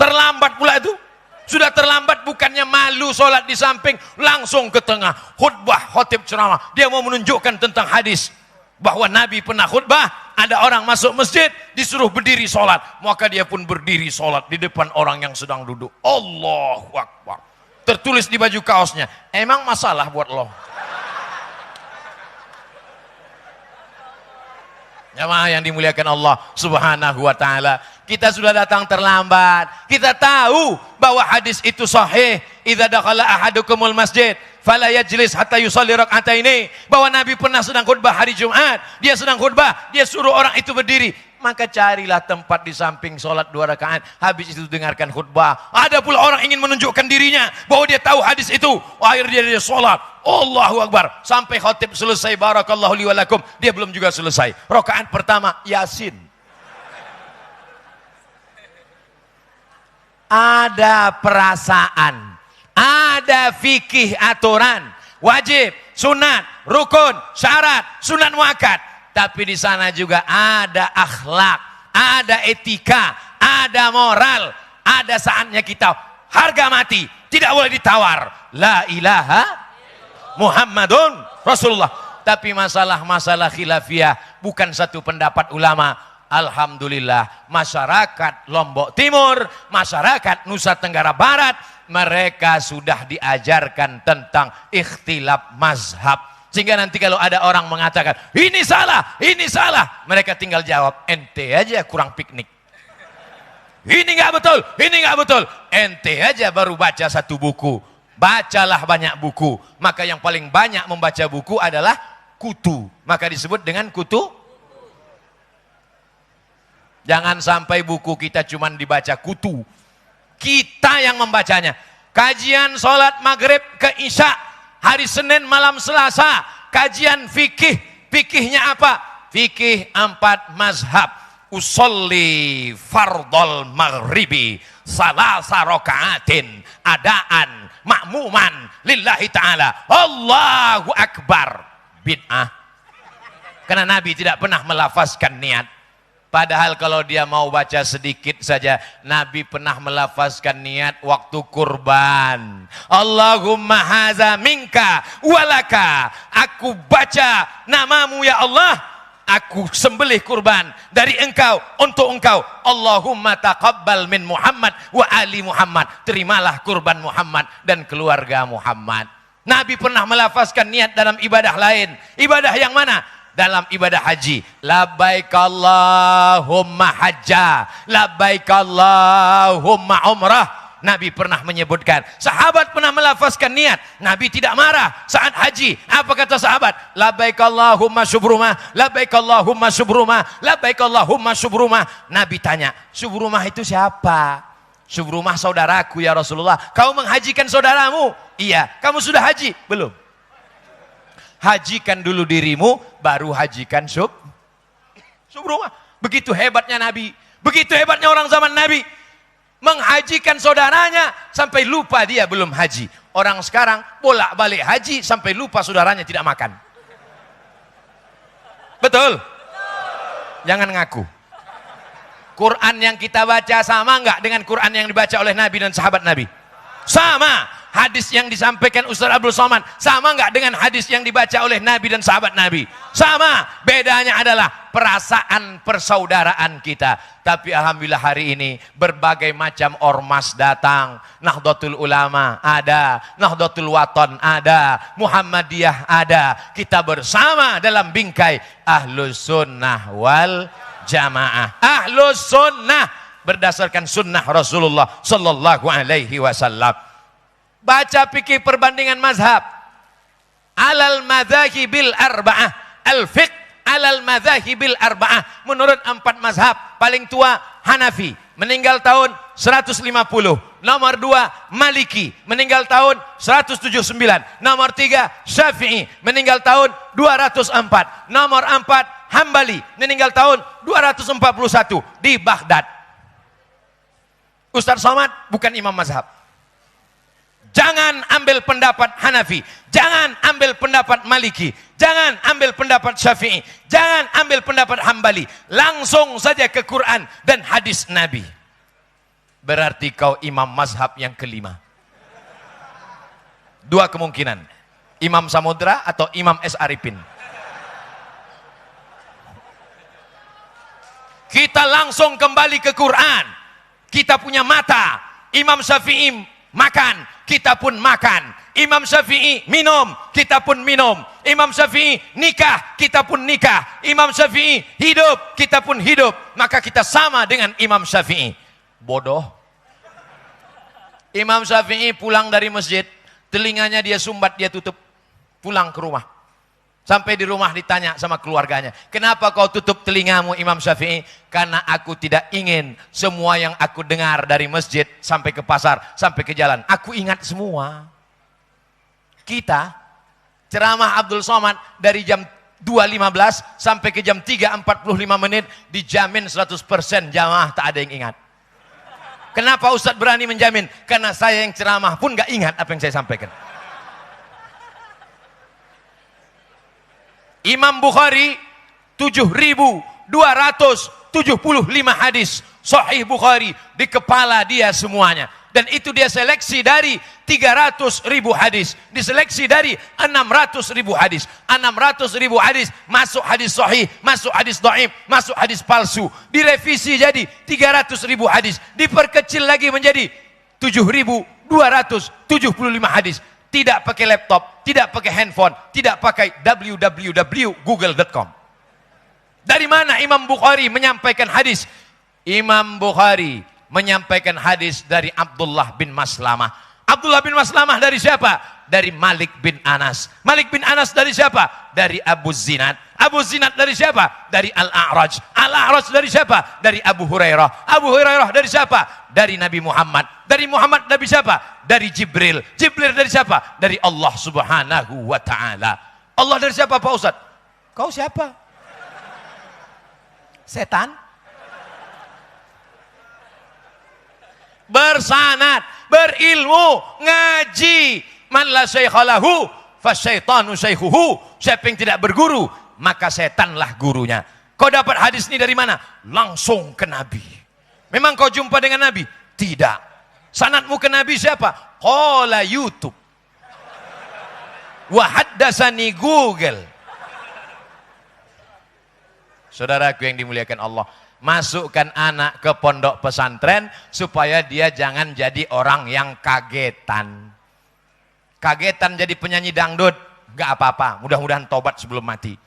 Terlambat pula itu. Sudah terlambat, bukannya malu sholat di samping, langsung ke tengah. Khutbah, khotib ceramah. Dia mau menunjukkan tentang hadis. Bahwa Nabi pernah khutbah, ada orang masuk masjid, disuruh berdiri sholat. Maka dia pun berdiri sholat di depan orang yang sedang duduk. Allahu Akbar. Tertulis di baju kaosnya, emang masalah buat lo? Jamaah yang dimuliakan Allah Subhanahu wa taala, kita sudah datang terlambat. Kita tahu bahwa hadis itu sahih, idza dakhala ahadukumul masjid fala yajlis hatta yusalli rak'ataini. Bahwa Nabi pernah sedang khutbah hari Jumat, dia sedang khutbah, dia suruh orang itu berdiri. Maka carilah tempat di samping sholat 2 rakaat. Habis itu dengarkan khutbah. Ada pula orang ingin menunjukkan dirinya bahwa dia tahu hadis itu. Akhirnya dia sholat. Allahu Akbar. Sampai khatib selesai. Barakallahu li walakum. Dia belum juga selesai. Rakaat pertama Yasin. Ada perasaan. Ada fikih aturan. Wajib, sunat, rukun, syarat, sunat muakkad. Tapi di sana juga ada akhlak, ada etika, ada moral, ada saatnya kita harga mati, tidak boleh ditawar. La ilaha Muhammadun Rasulullah. Tapi masalah-masalah khilafiyah bukan satu pendapat ulama. Alhamdulillah, masyarakat Lombok Timur, masyarakat Nusa Tenggara Barat, mereka sudah diajarkan tentang ikhtilaf mazhab. Sehingga nanti kalau ada orang mengatakan, ini salah, mereka tinggal jawab, ente aja kurang piknik. Ini nggak betul. Ente aja baru baca 1 buku. Bacalah banyak buku. Maka yang paling banyak membaca buku adalah kutu. Maka disebut dengan kutu. Jangan sampai buku kita cuma dibaca kutu. Kita yang membacanya. Kajian sholat maghrib ke isya. Hari Senin malam Selasa, kajian fikih. Fikihnya apa? Fikih 4 mazhab. Usolli fardol maghribi salasa rakaatin adaan ma'muman lillahi ta'ala. Allahu Akbar. Bid'ah. Karena Nabi tidak pernah melafazkan niat. Padahal kalau dia mau baca sedikit saja, Nabi pernah melafazkan niat waktu kurban. Allahumma haza minka walaka. Aku baca namamu ya Allah. Aku sembelih kurban dari engkau untuk engkau. Allahumma taqabbal min Muhammad wa ali Muhammad. Terimalah kurban Muhammad dan keluarga Muhammad. Nabi pernah melafazkan niat dalam ibadah lain. Ibadah yang mana? Dalam ibadah haji, labbaik Allahumma hajja, labbaik Allahumma umrah. Nabi pernah menyebutkan, sahabat pernah melafazkan niat, Nabi tidak marah saat haji. Apa kata sahabat? Labbaik Allahumma syubrumah, labbaik Allahumma syubrumah, labbaik Allahumma syubrumah. Nabi tanya, syubrumah itu siapa? Syubrumah saudaraku ya Rasulullah. Kau menghajikan saudaramu? Iya. Kamu sudah haji? Belum. Hajikan dulu dirimu, baru hajikan syubrumah. Begitu hebatnya Nabi. Begitu hebatnya orang zaman Nabi. Menghajikan saudaranya sampai lupa dia belum haji. Orang sekarang bolak-balik haji sampai lupa saudaranya tidak makan. Betul? Jangan ngaku. Quran yang kita baca sama enggak dengan Quran yang dibaca oleh Nabi dan sahabat Nabi? Sama. Hadis yang disampaikan Ustaz Abdul Somad sama enggak dengan hadis yang dibaca oleh Nabi dan sahabat Nabi? Sama. Bedanya adalah perasaan persaudaraan kita. Tapi alhamdulillah hari ini berbagai macam ormas datang. Nahdlatul Ulama ada, Nahdlatul Wathon ada, Muhammadiyah ada. Kita bersama dalam bingkai Ahlus Sunnah wal Jamaah. Ahlus Sunnah berdasarkan sunnah Rasulullah sallallahu alaihi wasallam. Baca fikih perbandingan mazhab. Alal madzahibil arba'ah. Al-fiqh alal madzahibil arba'ah. Menurut 4 mazhab. Paling tua Hanafi. Meninggal tahun 150. Nomor 2 Maliki. Meninggal tahun 179. Nomor 3 Syafi'i. Meninggal tahun 204. Nomor 4 Hambali. Meninggal tahun 241. Di Baghdad. Ustaz Somad bukan imam mazhab. Jangan ambil pendapat Hanafi, jangan ambil pendapat Maliki, jangan ambil pendapat Syafi'i, jangan ambil pendapat Hambali. Langsung saja ke Quran dan hadis Nabi. berarti kau imam mazhab yang kelima. Dua kemungkinan, Imam Samudra atau Imam S. Arifin. Kita langsung kembali ke Quran. Kita punya mata. Imam Syafi'i makan, kita pun makan. Imam Syafi'i minum, kita pun minum. Imam Syafi'i nikah, kita pun nikah. Imam Syafi'i hidup, kita pun hidup. Maka kita sama dengan Imam Syafi'i. Bodoh. Imam Syafi'i pulang dari masjid, telinganya dia sumbat, dia tutup. Pulang ke rumah. Sampai di rumah ditanya sama keluarganya, kenapa kau tutup telingamu Imam Syafi'i? Karena aku tidak ingin semua yang aku dengar dari masjid sampai ke pasar, sampai ke jalan, aku ingat semua. Kita ceramah Abdul Somad dari jam 2.15 sampai ke jam 3.45 menit dijamin 100% jamaah tak ada yang ingat. Kenapa Ustadz berani menjamin? Karena saya yang ceramah pun gak ingat apa yang saya sampaikan. Imam Bukhari 7.275 hadis Sahih Bukhari di kepala dia semuanya, dan itu dia seleksi dari 300.000 hadis, diseleksi dari 600.000 hadis. 600.000 hadis masuk hadis sahih, masuk hadis dhaif, masuk hadis palsu, direvisi jadi 300.000 hadis, diperkecil lagi menjadi 7.275 hadis. Tidak pakai laptop, tidak pakai handphone, tidak pakai www.google.com. Dari mana Imam Bukhari menyampaikan hadis? Imam Bukhari menyampaikan hadis dari Abdullah bin Maslamah. Abdullah bin Maslamah dari siapa? Dari Malik bin Anas. Malik bin Anas dari siapa? Dari Abu Zinad. Abu Zinad dari siapa? Dari Al-A'raj. Al-A'raj dari siapa? Dari Abu Hurairah. Abu Hurairah dari siapa? Dari Nabi Muhammad. Dari Muhammad dari siapa? Dari Jibril. Jibril dari siapa? Dari Allah Subhanahu wa ta'ala. Allah dari siapa Pak Ustaz? Kau siapa? Setan? Bersanad, berilmu, ngaji. Man la syaikha lahu fasyaitanu syaikhuhu. Siapa yang tidak berguru, maka setanlah gurunya. Kau dapat hadis ini dari mana? Langsung ke Nabi. Memang kau jumpa dengan Nabi? Tidak. Sanadmu ke Nabi siapa? Qala YouTube. Wa haddasani Google. Saudaraku yang dimuliakan Allah, masukkan anak ke pondok pesantren supaya dia jangan jadi orang yang kagetan. Kagetan jadi penyanyi dangdut, gak apa-apa, mudah-mudahan tobat sebelum mati.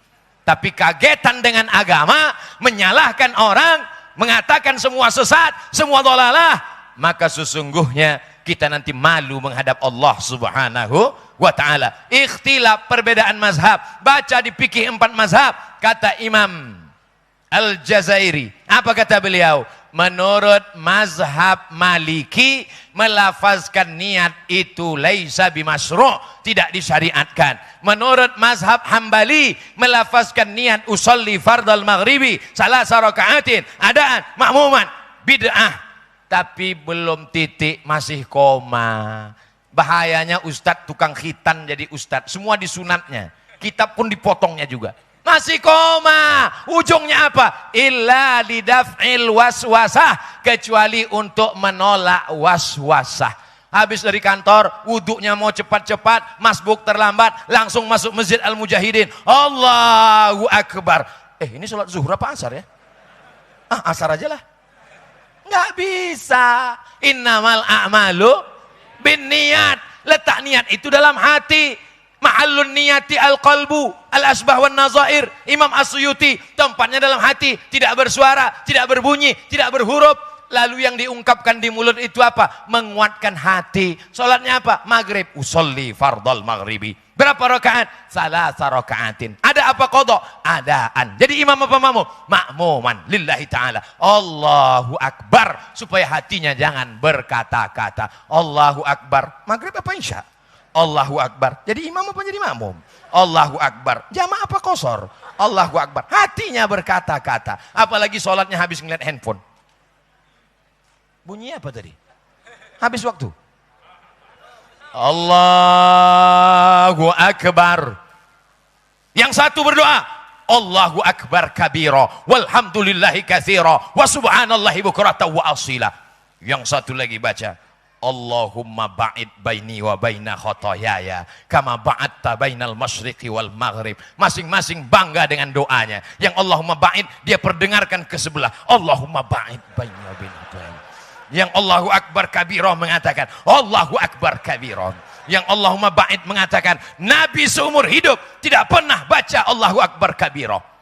Tapi kagetan dengan agama, menyalahkan orang, mengatakan semua sesat, semua dhalalah, maka sesungguhnya kita nanti malu menghadap Allah Subhanahu wa ta'ala. Ikhtilaf, perbedaan mazhab, baca di fikih 4 mazhab. Kata Imam Al-Jazairi, apa kata beliau? Menurut mazhab Maliki, melafazkan niat itu laisa bimasyru', tidak disyariatkan. Menurut mazhab Hambali, melafazkan niat usolli fardal maghribi salasa raka'atin adaan makmuman bid'ah. Tapi belum titik, masih koma. Bahayanya ustadz tukang khitan jadi ustadz, semua disunatnya, kitab pun dipotongnya juga. Masih koma, ujungnya apa? Illa lidaf'il waswasah, kecuali untuk menolak waswasah. Habis dari kantor, wuduknya mau cepat-cepat, masbuk terlambat, langsung masuk Masjid Al-Mujahidin. Allahu Akbar. Ini sholat zuhur apa asar ya? Asar aja lah. Nggak bisa. Innamal a'malu bin niat. Letak niat itu dalam hati. Mahallun niyati al-qalbu al-asbah wan nazair. Imam As-Suyuti, tempatnya dalam hati, tidak bersuara, tidak berbunyi, tidak berhuruf. Lalu yang diungkapkan di mulut itu apa? Menguatkan hati. Salatnya apa? Maghrib, usolli fardal maghribi. Berapa rakaat? Salasa rakaatin. Ada apa qadha? Adaan. Jadi imam apa makmum? Makmuman lillahi ta'ala. Allahu Akbar, supaya hatinya jangan berkata-kata. Allahu Akbar. Maghrib apa isya? Allahu Akbar. Jadi imam apa jadi makmum? Allahu Akbar. Jamaah apa qasar? Allahu Akbar. Hatinya berkata-kata. Apalagi sholatnya habis ngeliat handphone. Bunyi apa tadi? Habis waktu. Allahu Akbar. Yang satu berdoa, Allahu Akbar kabira walhamdulillahi katsira wa subhanallahi bukratan wa asila. Yang satu lagi baca, Allahumma ba'id baini wa baina khotoyaya kama ba'atta bainal masyriqi wal maghrib. Masing-masing bangga dengan doanya. Yang Allahumma ba'id dia perdengarkan ke sebelah, Allahumma ba'id baini wa baina khotoyaya. Yang Allahu Akbar kabirah mengatakan Allahu Akbar kabirah. Yang Allahumma ba'id mengatakan Nabi seumur hidup tidak pernah baca Allahu Akbar kabirah.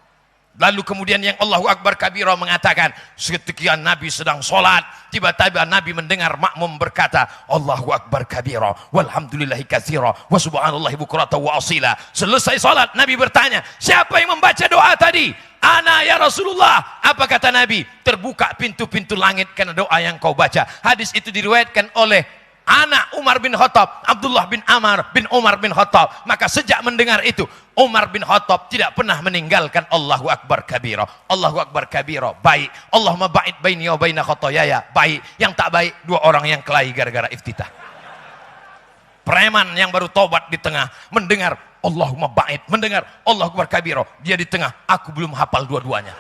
Lalu kemudian yang Allahu Akbar kabirah mengatakan ketika Nabi sedang sholat, tiba-tiba Nabi mendengar makmum berkata Allahu Akbar kabirah walhamdulillahi katsira wa subhanallahi bukratan wa asila. Selesai sholat Nabi bertanya, siapa yang membaca doa tadi? Ana ya Rasulullah. Apa kata Nabi? Terbuka pintu-pintu langit karena doa yang kau baca. Hadis itu diriwayatkan oleh anak Umar bin Khattab, Abdullah bin Amr bin Umar bin Khattab. Maka sejak mendengar itu, Umar bin Khattab tidak pernah meninggalkan Allahu Akbar kabira. Allahu Akbar kabira, baik. Allahumma ba'id baini wa baina khotoyaya, baik. Yang tak baik, dua orang yang kelahi gara-gara iftitah. Preman yang baru tobat di tengah mendengar Allahumma ba'id, mendengar Allahu Akbar kabira, dia di tengah, aku belum hafal dua-duanya.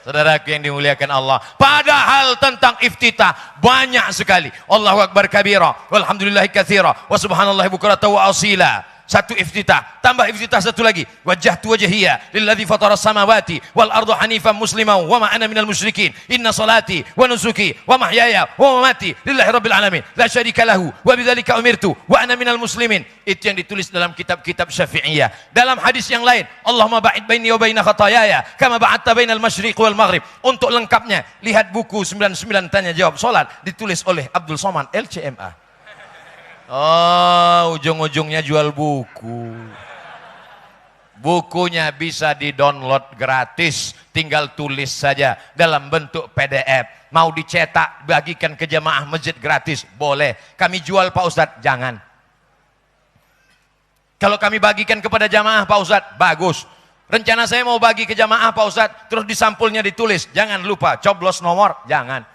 Saudaraku yang dimuliakan Allah, padahal tentang iftitah banyak sekali. Allahu Akbar kabira walhamdulillahi katsira wa subhanallahi bukratan wa asila. Satu iftitah, tambah iftitah satu lagi, wajjahtu wajhiya lilladzi fatara samawati wal arda hanifan musliman wa ma ana minal musyrikin. Inna salati wa nusuki wa mahyaya wa mamati lillahi rabbil alamin la syarika lahu wa bidzalika umirtu wa ana minal muslimin. Itu yang ditulis dalam kitab-kitab Syafi'iyah. Dalam hadis yang lain, Allahumma ba'id baini wa baina khotoyaya kama ba'adta bainal masyriq wal maghrib. Untuk lengkapnya lihat buku 99 tanya jawab salat ditulis oleh Abdul Somad LCMA. Oh, ujung-ujungnya jual buku. Bukunya bisa di-download gratis, tinggal tulis saja dalam bentuk PDF. Mau dicetak, bagikan ke jamaah masjid gratis, boleh. Kami jual Pak Ustadz, jangan. Kalau kami bagikan kepada jamaah Pak Ustadz, bagus. Rencana saya mau bagi ke jamaah Pak Ustadz, terus di sampulnya ditulis, jangan lupa coblos nomor, jangan.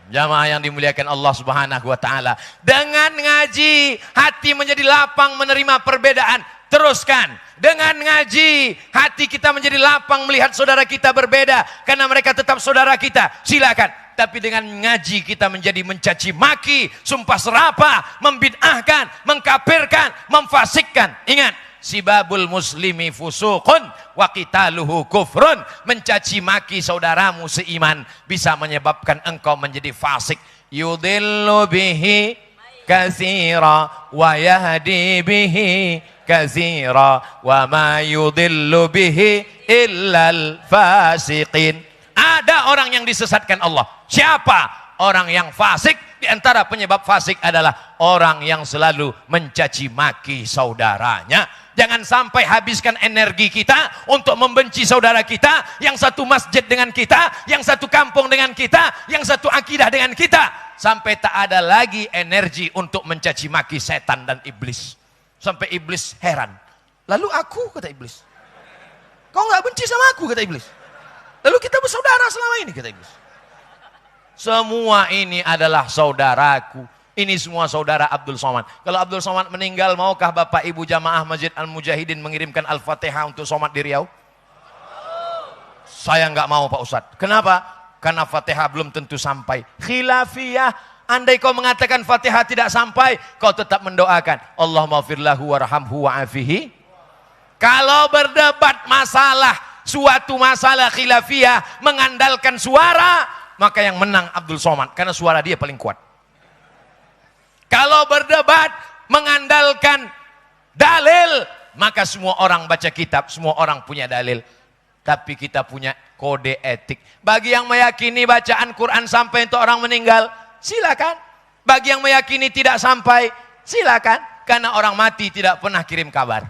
Jamaah yang dimuliakan Allah Subhanahu wa taala, dengan ngaji hati menjadi lapang menerima perbedaan. Teruskan. Dengan ngaji hati kita menjadi lapang melihat saudara kita berbeda karena mereka tetap saudara kita. Silakan. Tapi dengan ngaji kita menjadi mencaci maki, sumpah serapah, membid'ahkan, mengkafirkan, memfasikkan. Ingat, sibabul muslimi fusuqun wa qitaluhu kufrun. Mencaci maki saudaramu seiman bisa menyebabkan engkau menjadi fasik. Yudillu bihi katsira wa yahdi bihi katsira wa ma yudillu bihi illal fasiqin. Ada orang yang disesatkan Allah. Siapa? Orang yang fasik. Di antara penyebab fasik adalah orang yang selalu mencaci maki saudaranya. Jangan sampai habiskan energi kita untuk membenci saudara kita, yang satu masjid dengan kita, yang satu kampung dengan kita, yang satu akidah dengan kita. Sampai tak ada lagi energi untuk mencaci maki setan dan iblis. Sampai iblis heran. Lalu aku, kata iblis. Kau nggak benci sama aku, kata iblis. Lalu kita bersaudara selama ini, kata iblis. Semua ini adalah saudaraku. Ini semua saudara Abdul Somad. Kalau Abdul Somad meninggal, maukah Bapak Ibu jamaah Masjid Al-Mujahidin mengirimkan Al-Fatihah untuk Somad di Riau? Saya nggak mau Pak Ustadz. Kenapa? Karena Fatihah belum tentu sampai. Khilafiyah. Andai kau mengatakan Fatihah tidak sampai, kau tetap mendoakan Allahumma firlahu warhamhu wa'afihi. Kalau berdebat masalah, suatu masalah khilafiyah mengandalkan suara, maka yang menang Abdul Somad karena suara dia paling kuat. Kalau berdebat mengandalkan dalil, maka semua orang baca kitab, semua orang punya dalil. Tapi kita punya kode etik. Bagi yang meyakini bacaan Quran sampai untuk orang meninggal, silakan. Bagi yang meyakini tidak sampai, silakan. Karena orang mati tidak pernah kirim kabar.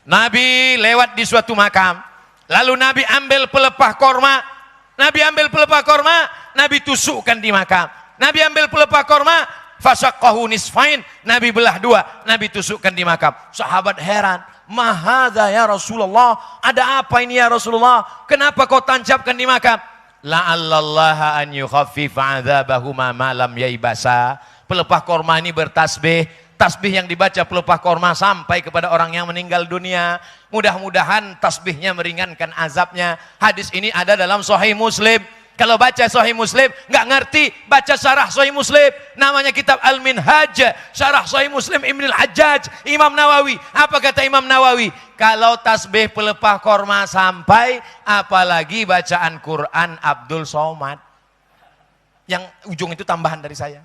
Nabi lewat di suatu makam, lalu Nabi ambil pelepah korma. Nabi ambil pelepah korma, Nabi tusukkan di makam. Nabi ambil pelepah korma, fasaqqahu nisfain, Nabi belah dua, Nabi tusukkan di makam. Sahabat heran, mahadza ya Rasulullah, ada apa ini ya Rasulullah? Kenapa kau tancapkan di makam? La'allallaha an yukhaffifa 'adzabahuma ma lam yaibasa. Pelepah korma ini bertasbih. Tasbih yang dibaca pelepah korma sampai kepada orang yang meninggal dunia. Mudah-mudahan tasbihnya meringankan azabnya. Hadis ini ada dalam Sahih Muslim. Kalau baca Sahih Muslim, nggak ngerti, baca syarah Sahih Muslim. Namanya kitab Al-Minhaj, syarah Sahih Muslim Ibn Al-Hajjaj, Imam Nawawi. Apa kata Imam Nawawi? Kalau tasbih pelepah korma sampai, apalagi bacaan Quran Abdul Somad. Yang ujung itu tambahan dari saya.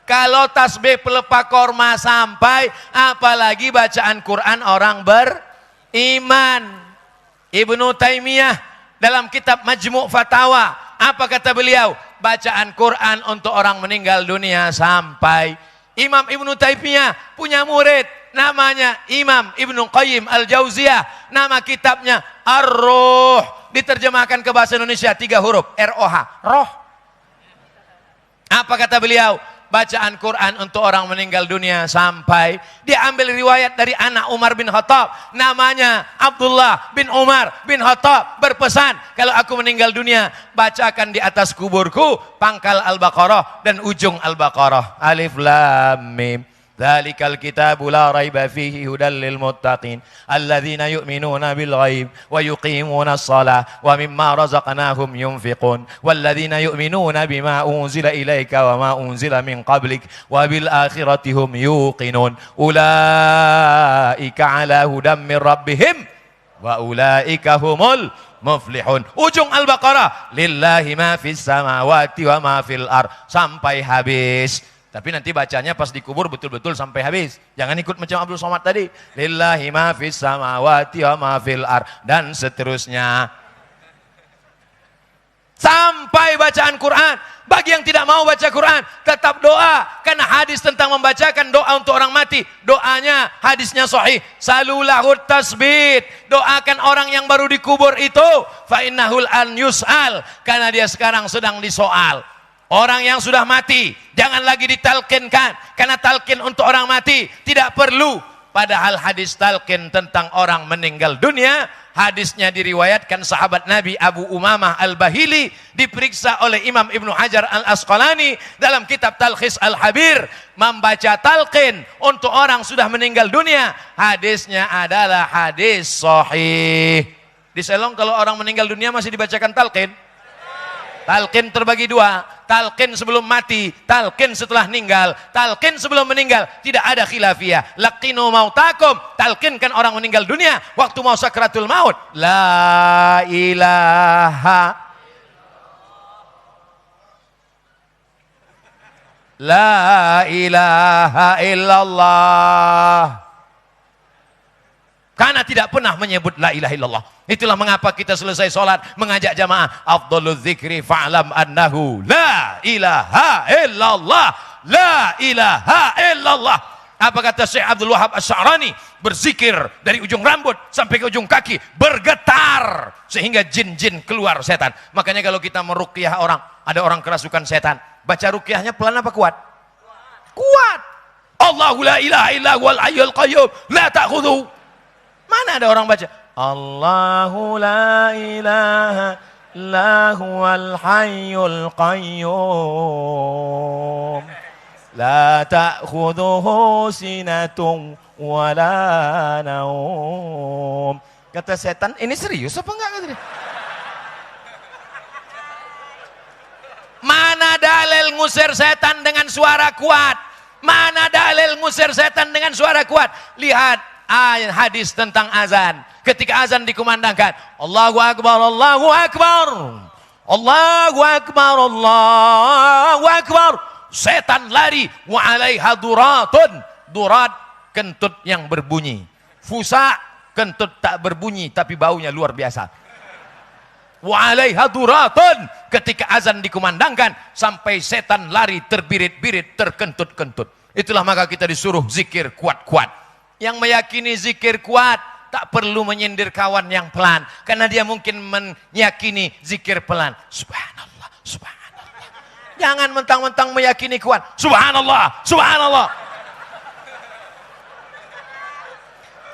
Kalau tasbih pelepah korma sampai, apalagi bacaan Quran orang beriman. Ibnu Taimiyah dalam kitab Majmu' Fatawa, apa kata beliau? Bacaan Quran untuk orang meninggal dunia sampai. Imam Ibnu Taimiyah punya murid namanya Imam Ibnu Qayyim Al-Jauziyah, nama kitabnya Ar-Ruh, diterjemahkan ke bahasa Indonesia 3 huruf, R-O-H, roh. Apa kata beliau? Bacaan Quran untuk orang meninggal dunia sampai. Dia ambil riwayat dari anak Umar bin Khattab, namanya Abdullah bin Umar bin Khattab, berpesan, kalau aku meninggal dunia, bacakan di atas kuburku pangkal Al-Baqarah dan ujung Al-Baqarah. Alif Lam Mim. Dzalikal kitabu la raiba fihi hudal lil muttaqin alladzina yu'minuna bil ghaib wa yuqimuna shalah wa mimma razaqnahum yunfiqun walladzina yu'minuna bima unzila ilaika wa ma unzila min qablik wa bil akhirati hum yuqinun ulaika ala hudam min rabbihim wa ulaika humul muflihun. Ujung Al-Baqarah, lillahi ma fis samawati wa ma fil ard, sampai habis. Tapi nanti bacanya pas dikubur betul-betul sampai habis. Jangan ikut macam Abdul Somad tadi. Lillahi ma fis samawati wa ma fil ard, dan seterusnya. Sampai bacaan Quran. Bagi yang tidak mau baca Quran, tetap doa. Karena hadis tentang membacakan doa untuk orang mati. Doanya, hadisnya sahih. Salulahut tasbit. Doakan orang yang baru dikubur itu. Fa innahul an yus'al. Karena dia sekarang sedang disoal. Orang yang sudah mati, jangan lagi ditalkinkan. Karena talkin untuk orang mati tidak perlu. Padahal hadis talkin tentang orang meninggal dunia, hadisnya diriwayatkan sahabat Nabi Abu Umamah Al-Bahili, diperiksa oleh Imam Ibnu Hajar Al-Asqalani dalam kitab Talkhis Al-Habir, membaca talqin untuk orang sudah meninggal dunia. Hadisnya adalah hadis sahih. Di Selong kalau orang meninggal dunia masih dibacakan talqin. Talqin terbagi 2, talqin sebelum mati, talqin setelah meninggal, talqin sebelum meninggal, tidak ada khilafiyah. Laqinu mautakum, talqinkan orang meninggal dunia waktu mau sakratul maut. La ilaha La ilaha illallah. Karena tidak pernah menyebut la ilaha illallah. Itulah mengapa kita selesai sholat mengajak jamaah. Afdhalul dzikri fa'lam annahu la ilaha illallah. La ilaha illallah. Apa kata Syekh Abdul Wahab Asy'arani? Berzikir dari ujung rambut sampai ke ujung kaki. Bergetar. Sehingga jin-jin keluar setan. Makanya kalau kita meruqyah orang. Ada orang kerasukan setan. Baca ruqyahnya pelan apa kuat? Kuat. Allahu la ilaha illa huwal hayyul qayyum. La ta'khudhu. Mana ada orang baca Allahu la ilaha illa huwal hayyul qayyum la ta'khudhuhu sinatun wa la naum. Kata setan, ini serius apa enggak? Mana dalil ngusir setan dengan suara kuat? Mana dalil ngusir setan dengan suara kuat? Lihat ayat hadis tentang azan. Ketika azan dikumandangkan, Allahu Akbar, Allahu Akbar, Allahu Akbar, Allahu Akbar. Setan lari, wa alaiha duratun. Durat, kentut yang berbunyi. Fusa, kentut tak berbunyi tapi baunya luar biasa. Wa alaiha duratun. Ketika azan dikumandangkan, sampai setan lari terbirit-birit, terkentut-kentut. Itulah maka kita disuruh zikir kuat-kuat. Yang meyakini zikir kuat tak perlu menyindir kawan yang pelan, karena dia mungkin meyakini zikir pelan. Subhanallah, subhanallah. Jangan mentang-mentang meyakini kuat. Subhanallah, subhanallah.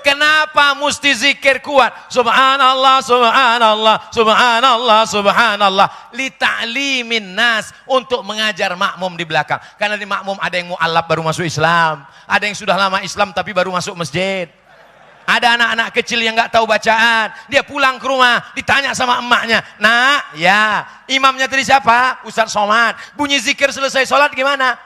Kenapa mesti zikir kuat? Subhanallah, subhanallah, subhanallah, subhanallah. Li ta'limin nas, untuk mengajar makmum di belakang. Karena di makmum ada yang mu'alaf baru masuk Islam, ada yang sudah lama Islam tapi baru masuk masjid, Ada anak-anak kecil yang nggak tahu bacaan. Dia pulang ke rumah, ditanya sama emaknya. Nak, ya, imamnya tadi siapa? Ustaz Somad. Bunyi zikir selesai sholat gimana?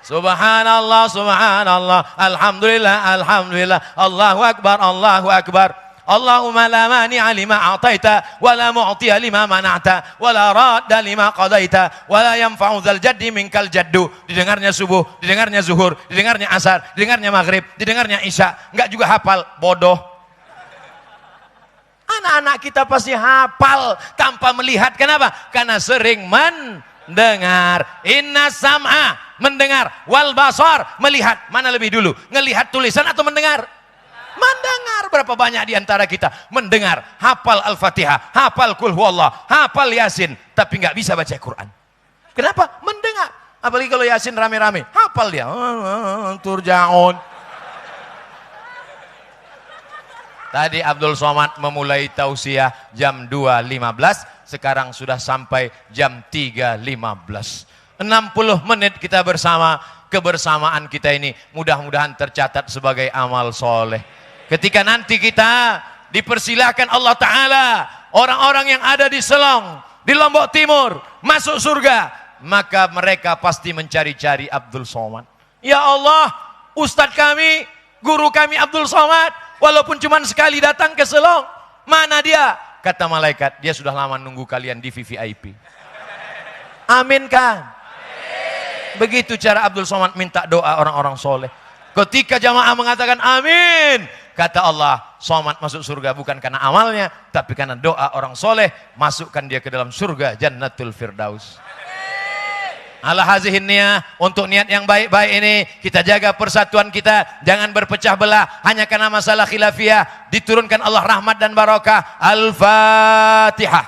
Subhanallah, subhanallah, alhamdulillah, alhamdulillah, Allahu akbar, Allahu akbar. Allahumma la mani'a lima a'taita wa la mu'tiya lima mana'ta wa la radda lima qadaita wa la yanfa'u dzal jaddi minkal jaddu. Didengarnya subuh, didengarnya zuhur, didengarnya asar, didengarnya maghrib, didengarnya isya. Enggak juga hafal, bodoh. Anak-anak kita pasti hafal tanpa melihat. Kenapa? Karena sering mendengar. Inna sam'a, mendengar, wal basar, melihat. Mana lebih dulu? Ngelihat tulisan atau mendengar? Mendengar. Berapa banyak di antara kita mendengar, hafal Al-Fatihah, hafal Qul Huwallah, hafal Yasin, tapi nggak bisa baca Quran. Kenapa? Mendengar. Apalagi kalau Yasin rame-rame, hafal dia. Turja'un. Tadi Abdul Somad memulai tausiah jam 2.15, sekarang sudah sampai jam 3.15. 60 menit kita bersama. Kebersamaan kita ini mudah-mudahan tercatat sebagai amal soleh. Ketika nanti kita dipersilahkan Allah Ta'ala, orang-orang yang ada di Selong, di Lombok Timur, masuk surga, maka mereka pasti mencari-cari Abdul Somad. Ya Allah, Ustadz kami, guru kami Abdul Somad, walaupun cuma sekali datang ke Selong, mana dia? Kata malaikat, dia sudah lama nunggu kalian di VVIP. Amin kan? Begitu cara Abdul Somad minta doa orang-orang soleh. Ketika jamaah mengatakan amin, kata Allah, Somad masuk surga bukan karena amalnya, tapi karena doa orang soleh. Masukkan dia ke dalam surga Jannatul Firdaus. Ala hazihin niyah, untuk niat yang baik-baik ini kita jaga persatuan kita, jangan berpecah belah hanya karena masalah khilafiyah. Diturunkan Allah rahmat dan barakah. Al-Fatihah.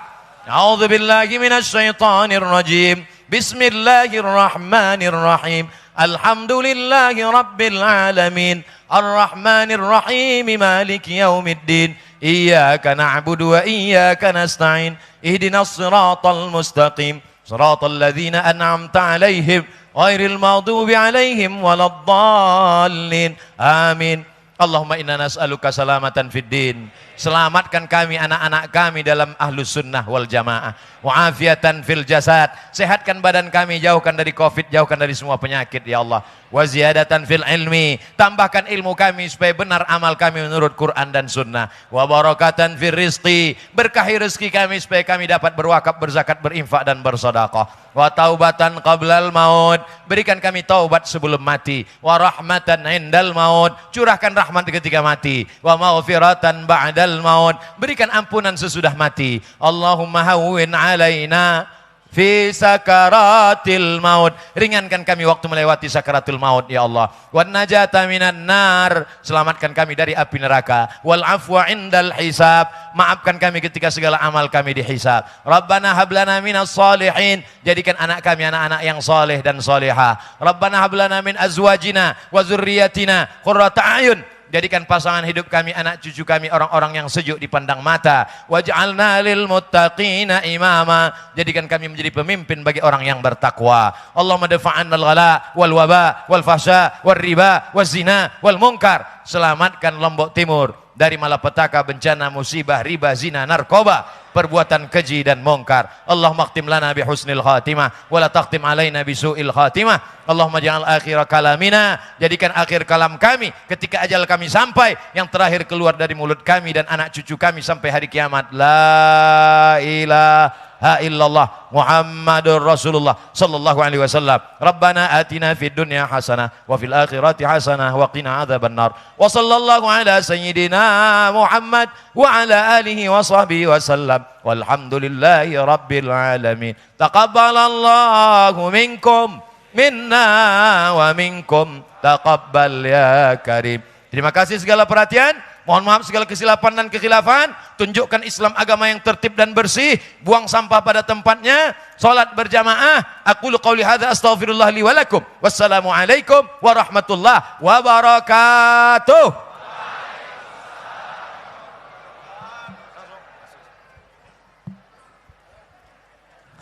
A'udzubillahi minasyaitonir rajim. Bismillahirrahmanirrahim. Alhamdulillahi rabbil alamin. Ar-Rahmanir Rahim. Maliki yaumiddin. Iyyaka na'budu wa iyyaka nasta'in. Ihdinas siratal mustaqim. Siratal ladzina an'amta 'alaihim ghairil maghdubi 'alaihim waladdallin. Amin. Allahumma inna nas'aluka salamatan fid din. Selamatkan kami, anak-anak kami dalam ahlus sunnah wal jamaah. Wa'afiatan fil jasad. Sehatkan badan kami, jauhkan dari COVID, jauhkan dari semua penyakit ya Allah. Wa ziyadatan fil ilmi. Tambahkan ilmu kami supaya benar amal kami menurut Quran dan sunnah. Wa barakatan fil rizqi. Berkahi rezeki kami supaya kami dapat berwakaf, berzakat, berinfak dan bersedekah. Wa taubatan qablal maut. Berikan kami taubat sebelum mati. Wa rahmatan indal maut. Curahkan rahmat ketika mati. Wa maghfiratan ba'dal maut. Berikan ampunan sesudah mati. Allahumma hawwin alaina fi sakaratil maut. Ringankan kami waktu melewati sakaratul maut ya Allah. Wan najata minan nar. Selamatkan kami dari api neraka. Wal afwa indal hisab. Maafkan kami ketika segala amal kami dihisab. Rabbana hablana minas salihin. Jadikan anak kami anak-anak yang saleh dan salihah. Rabbana hablana min azwajina wa zurriyatina qurrata a'yun. Jadikan pasangan hidup kami, anak cucu kami orang-orang yang sejuk dipandang mata. Waj'alna lil muttaqina imama. Jadikan kami menjadi pemimpin bagi orang yang bertakwa. Allahumma dafa'annal ghala wal waba wal fahsya wal riba wal zina wal munkar. Selamatkan Lombok Timur dari malapetaka, bencana, musibah, riba, zina, narkoba, perbuatan keji dan mungkar. Allahumma khtim lana bi husnil khatimah wa la takhtim alaina bi su'il khatimah. Allahumma ja'al akhir kalamina, jadikan akhir kalam kami ketika ajal kami sampai, yang terakhir keluar dari mulut kami dan anak cucu kami sampai hari kiamat, la ilaha illallah Muhammadur Rasulullah sallallahu alaihi wasallam. Rabbana atina fid dunya hasanah wa fil akhirati hasanah wa qina adzabannar. Wa sallallahu ala sayyidina Muhammad wa ala alihi wa sahbihi wasallam. Walhamdulillahi rabbil alamin. Taqabbalallahu minkum minna wa minkum taqabbal ya karim. Terima kasih segala perhatian. Mohon maaf segala kesilapan dan kekhilafan. Tunjukkan Islam agama yang tertib dan bersih. Buang sampah pada tempatnya. Salat berjamaah. Aqulu qauli hadza astaghfirullah li wa lakum. Wassalamualaikum warahmatullahi wabarakatuh.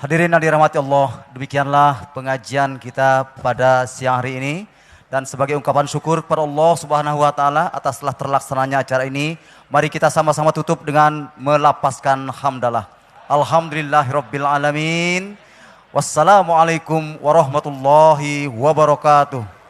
Hadirin yang dirahmati Allah, demikianlah pengajian kita pada siang hari ini. Dan sebagai ungkapan syukur kepada Allah Subhanahu wa taala atas telah terlaksananya acara ini, mari kita sama-sama tutup dengan melapaskan hamdalah. Alhamdulillahirabbil alamin. Wassalamualaikum warahmatullahi wabarakatuh.